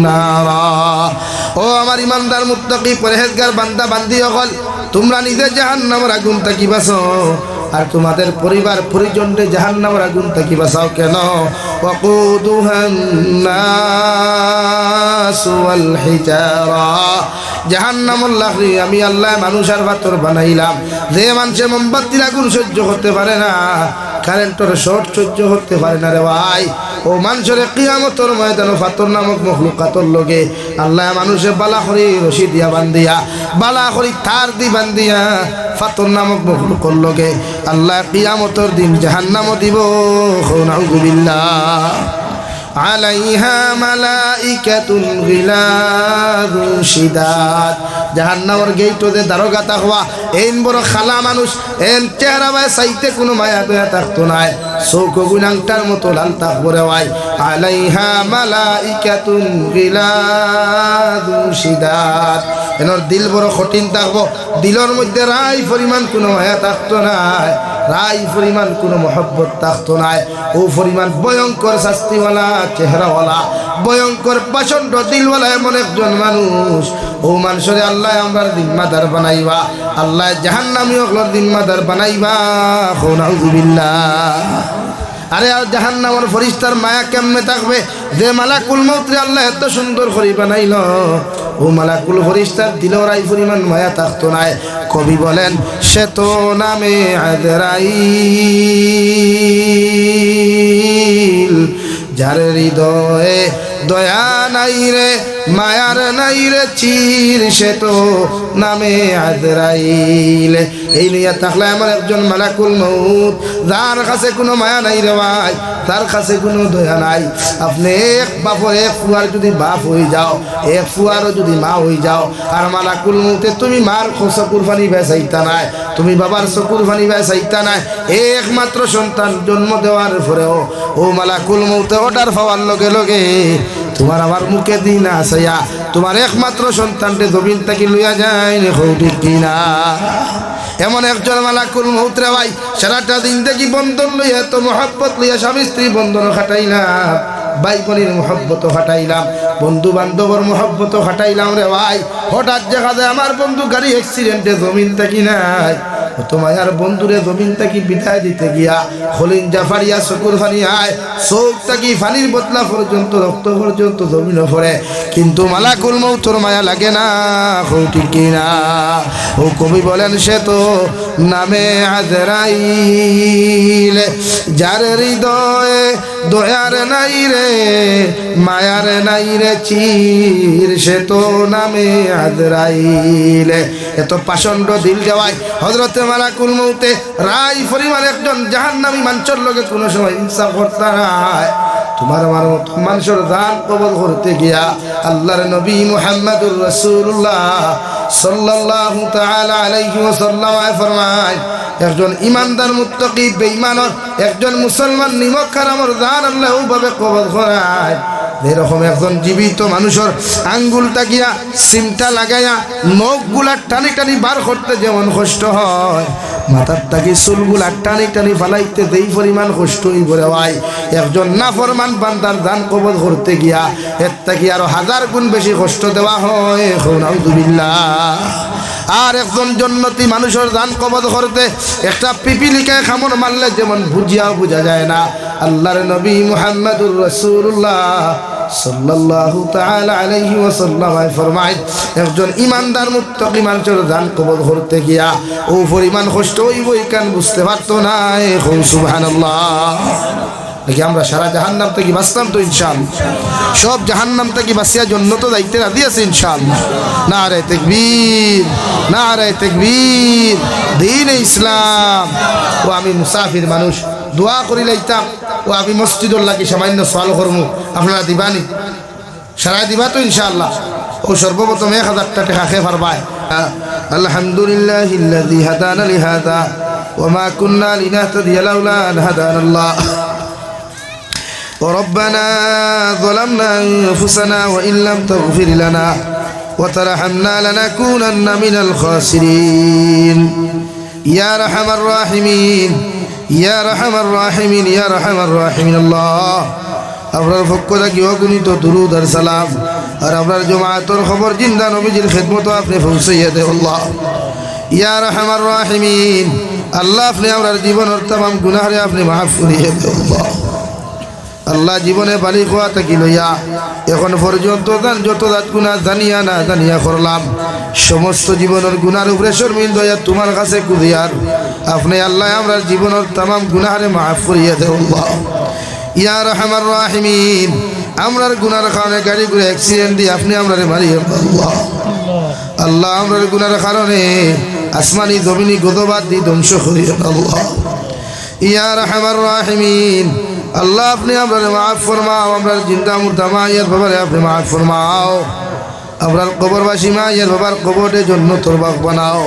নারা, ও আমার ইমানদার মুত্তাকি পরহেজগার বান্দা বান্দি হল তোমরা নিজে জাহান্নামের আগুন থেকে বাঁচো আর তোমাদের পরিবার পরিজনকে জাহান্নামের আগুন থেকে বাঁচাও। কেন? ওয়াকুদুহান নাস ওয়াল হিজারা, জাহান্নামুল লাহরি আমি আল্লাহ মানুষ আর পাথর বানাইলাম। যে মানুষে মোমবাতির আগুন সহ্য করতে পারে না, কারেন্টের শর্ট সহ্য করতে পারে না রে ভাই, ও মানুষের কিয়ামতের ময়দানে ফাতর নামক মখলুকাতর লগে আল্লাহ মানুষে বালা করি রশি দিয়া বান্ধিয়া বালা করি তার দি বান্ধিয়া ফাতর নামক মখলুকর লগে আল্লাহ কিয়ামতের দিন জাহান্নাম দিব। নাউযুবিল্লাহ। আলাইহা মালাইকাতুন গিলাযুন শিদাদ। জাহান্নামের গেইটে দারোগা তাকওয়া এন বড় খালা মানুষ এন চেহারা বাই চাইতে কোনো মায়া দয়া থাকতো নাই, চৌক গুণাংটার মতো লাল থাকবরে ওয়াই। আলাইহা মালাইকাতুন গিলাযুন শিদাদ। এনর দিল বড় কঠিন থাকবো, দিলের মধ্যে রাই পরিমাণ কোনো মায়া থাকতো নাই, রাই পরিমাণ কোনো মহব্বত থাকতো নাই। ও পরিমাণ ভয়ঙ্কর শাস্তিওয়ালা চেহারাওয়ালা ভয়ঙ্কর পাষণ্ড দিলওয়ালা এমন একজন মানুষ। ও মানুষরে আল্লাহ আমরা জিম্মাদার বানাইবা, আল্লাহ জাহান্নামী হকলর জিম্মাদার বানাইবা। নাউযুবিল্লাহ। আরে আর জাহান্নামের ফেরেশতার মায়া কেমনে থাকবে যে মালাকুল মউত আল্লাহ এত সুন্দর করে বানাইল। ও মালাকুল ফেরেশতার দিলেও রাই পরিমাণ মায়া থাকতো নাই। কবি বলেন সে তো নামে আযরাইল, যার হৃদয়ে দয়া নাই রে মায়ার নাই রে চির, সে তো নামে আযরাইল। এই নিয়ে থাকলে আমার একজন মালাকুল মউত যার কাছে কোনো মায়া নাই রে ভাই, তার কাছে কোনো দয়া নাই। আপনি এক বাপর এক ফুয়ার যদি বাপ হয়ে যাও, এক ফুয়ারও যদি মা হয়ে যাও, আর মালাকুল মউতে তুমি মার চকুর পানি বেচাইতা নাই, তুমি বাবার চকুর পানি বেচাইতা নাই। একমাত্র সন্তান জন্ম দেওয়ার পরেও ও মালাকুল মউতে অর্ডার পাওয়ার লগে লগে তোমার আমার মুখে দিন আসিয়া তোমার একমাত্র সন্তানকে জমিন থেকে লইয়া যায় ঠিক কিনা। এমন একজন মালাকুল মউত রে ভাই, সারাটা দিন দেখি বন্ধন লইয়া তো মহব্বত লইয়া স্বামী স্ত্রী বন্ধন খাটাইলাম, ভাই বোনের মহব্বত খাটাইলাম, বন্ধু বান্ধবর মহব্বত খাটাইলাম রে ভাই। হঠাৎ দেখা যায় আমার বন্ধু গাড়ি অ্যাক্সিডেন্টে জমিন থাকি নাই, তোমার বন্ধুরে জমিন থাকি বিদায় দিতে গিয়া খলিন জাফারিয়া চকুর ফানি আয়, চোখ থাকি ফানির বদলা পর্যন্ত রক্ত পর্যন্ত জমিনে পড়ে, কিন্তু মালাকুল মউতর মায়া লাগে না ঠিক কিনা। ও কবি বলেন সে তো নামে আযরাইল, যার হৃদয়ে দয়ার নাই রে মায়ার নাই রে চির, সে তো নামে আযরাইল। এত পাষণ্ড দিল দেওয়ায় হযরতে মালাকুল মউতে রাই পরিমাণ একজন জাহান্নামী মানুষের লগে কোনো সময় ইনসাফ করতে নাই। তোমার আমার মতো মানুষের দান কবল করতে গিয়া আল্লাহর নবী মুহাম্মদুর রাসূলুল্লাহ সাল্লাল্লাহু তাআলা আলাইহি ওয়াসাল্লাম ফরমায়, একজন ইমানদার মুত্তাকি বেঈমানের একজন মুসলমান নিমক হারামর দান আল্লাহ ওভাবে কবল করায় এরকম একজন জীবিত মানুষের আঙ্গুলটা গিয়া সিমটা লাগাইয়া নখগুলা টানি টানি বার করতে যেমন কষ্ট হয়, মাথার তাকে চুলগুলা টানি টানি ফালাইতে যেই পরিমাণ কষ্ট হইব রে ভাই, একজন নাফরমান বান্দার দান কবল করতে গিয়া এর থেকে আরো 1000 গুণ বেশি কষ্ট দেওয়া হয়। নাউযুবিল্লাহ। আর একজন জান্নাতি মানুষের দান কবল করতে একটা পিপিলিকায় কামড় মারলে যেমন বুঝিয়াও বোঝা যায় না, আল্লাহর নবী মুহাম্মদুর রাসূলুল্লাহ সাল্লাল্লাহু তাআলা আলাইহি ওয়াসাল্লাম ফরমায়, একজন ইমানদার মুত্তাকি মানুষের দান কবল করতে গিয়া ও পরিমাণ কষ্ট হইবই কান বুঝতে পারতো না। সুবহানাল্লাহ। দেখি আমরা সারা জাহান্নাম থেকে বাঁচতাম তো ইনশাআল্লাহ, সব জাহান্নাম থেকে বাঁচিয়া জান্নাতে যাইতে রাজি আছে ইনশাআল্লাহ। নারে তাকবীর, নারে তাকবীর, দ্বীন ইসলাম। ও আমি মুসাফির মানুষ, দোয়া করি লাইতাম, ও আমি মসজিদুল লাগি সামান্য সওয়াল করমু, আপনারা দিবানি? সারা দিবা তো ইনশাআল্লাহ। ও সর্বপ্রথম 1000 টাকা খেয়ে পারবায়। আলহামদুলিল্লাহিল্লাযী হাদানা লিহাযা ওয়া মা কুন্না লিনাহতাদিয়া লাউলা আন হাদানাল্লাহ। ربنا ظلمنا أنفسنا وإن لم تغفر لنا وترحمنا لنكونن من الخاسرين يا أرحم الراحمين يا أرحم الراحمين يا أرحم الراحمين الله আপনার পক্ষ থেকে অগণিত দুরূদ আর সালাম আর আপনার জমাতের খবর জিন্দা নবীজির খিদমত আপনি পৌঁছাইয়া দেন আল্লাহ। ইয়া আরহামার রাহিমিন, আল্লাহ আপনি আমার জীবনের तमाम গুনাহরে আপনি মাফ করিয়ে দেন আল্লাহ। আল্লাহ জীবনে বালি খোয়া থাকি লইয়া এখন পর্যন্ত যত দাঁত গুনাহ জানিয়া না জানিয়া করলাম, সমস্ত জীবনের গুনার উপরে শর্মিল দয়া তোমার কাছে কুদিয়ার আপনি আল্লাহ আমরা জীবনের तमाम গুনাহরে মাফ করিয়ে দেন আল্লাহ। ইয়া রহমান রাহিমিন আমরার গুনার কারণে গাড়ি করে অ্যাক্সিডেন্ট দিয়ে আপনি আমরারে মারিয়ে আল্লাহ আল্লাহ আমরার গুনার কারণে আসমানি জমিনি গদবাদ দিয়ে ধ্বংস করিয়ে আল্লাহ ইয়া রহমান রাহিমিন আল্লাহ আপনি আমরারে মাফ ফরমাও আমরার জিন্দা মুর্দা মায়ের বাবারে আপনি মাফ ফরমাও আমরার কবরবাসী মায়ের বাবার কবরের জন্য তোরবাক বানাও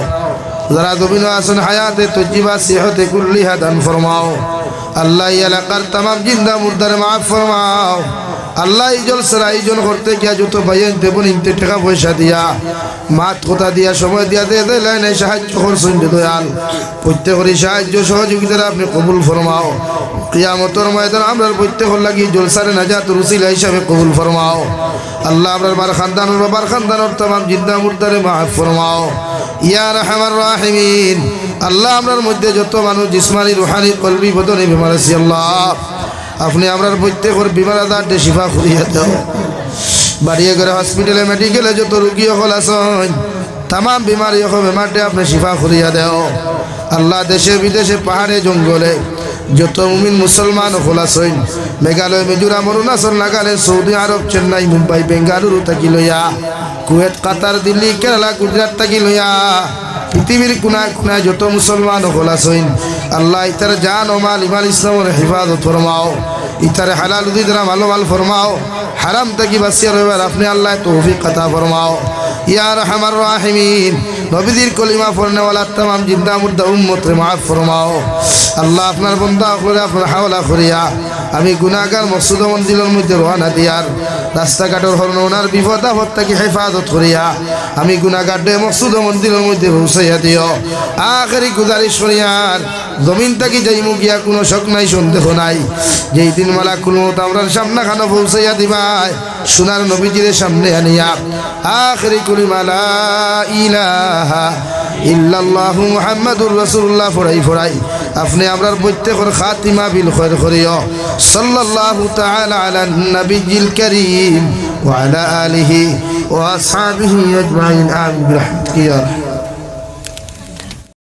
যারা জমিন আসন হায়াতে তজ্জিবা সিহতে কুল্লিহা দান ফরমাও আল্লাহ এলাকার তামাম জিন্দা মুর্দারে মাফ ফরমাও আল্লাহ এই জলসার আয়োজন করতে গিয়া যত ভাইয়েন দেবন ইনতে টাকা পয়সা দিয়া মাত কথা দিয়া সময় দিয়া দে লাইনে সাহায্য করছেন দয়াল প্রত্যেকেরই সাহায্য সহযোগিতা আপনি কবুল ফরমাও কিয়ামতের ময়দান আমরার প্রত্যেকের লাগি জলসারে নাজাতুর উসিলা হিসাবে কবুল ফরমাও আল্লাহ আমরার বার খানদানুর বাবার খানদানুর তামাম জিন্দা মুর্দারে মাফ ফরমাও ইয়া রহমান রাহিমিন আল্লাহ আমরার মধ্যে যত মানুষ জিসমানি রুহানি কলবি বদনে বিমার আছে আল্লাহ আপনি আমরার প্রত্যেকের বিমার আজারটে শিফা করিয়া দাও বাড়িয়ে করে হসপিটালে মেডিকেলে যত রুগী হল আছেন তামাম বিমারি বেমারটে আপনি শিফা করিয়া দাও আল্লাহ দেশে বিদেশে পাহাড়ে জঙ্গলে যত মুমিন মুসলমান হল আছেন মেঘালয় মিজোরাম অরুণাচল নাগাল্যান্ড সৌদি আরব চেন্নাই মুম্বাই বেঙ্গালুরু থাকি লইয়া কুয়েত কাতার দিল্লি কেরালা গুজরাট থাকি লইয়া পৃথিবীর কোনায় কোনায় যত মুসলমান হল আছেন আল্লাহ ইতার জান ও মাল ইমাল ইসলামের হেফাজত ফরমাও ইতারে হালাল উদিদরা ভালো মাল ফরমাও হারাম থাকি বাঁচিয়ে রইবার আপনি আল্লাহ তৌফিক আতা ফরমাও ইয়া রহমান রাহিমিন নবীদের কলিমা পড়নেওয়ালা তামাম জিন্দা মুর্দা উম্মতরে মাফ ফরমাও আল্লাহ আপনার বন্ধা করে আপনার হাওলা করিয়া আমি গুনাহগার মকসুদ মন্দিরের মধ্যে রওনা দিয়ার রাস্তাঘাটের হরণার বিপদ আপদ থেকে হেফাজত করিয়া আমি গুনাহগারে মকসুদ মন্দিরের মধ্যে পৌঁছাইয়া দিও আখেরি গুজারিশ করিয়ার জমিন থাকি যাইমু গিয়া কোনো শক নাই সন্দেহ নাই যেই দিন মালাকুল মউত আমরার সামনে খানো পৌঁছাইয়া দিবাই সোনার নবীজির সামনে আনিয়া আখেরি কলিমা লা ইলাহা ইল্লাল্লাহু মুহাম্মাদুর রাসূলুল্লাহ ফরাই আপনি আমরার প্রত্যেকের খাতিমা বিল খৈর করিও সাল্লাল্লাহু তাআলা আলা নবিয়্যিল কারীম ওয়া আলা আলিহি ওয়া আসহাবিহি আজমাইন আমিন বিরহমাতিকা ইয়া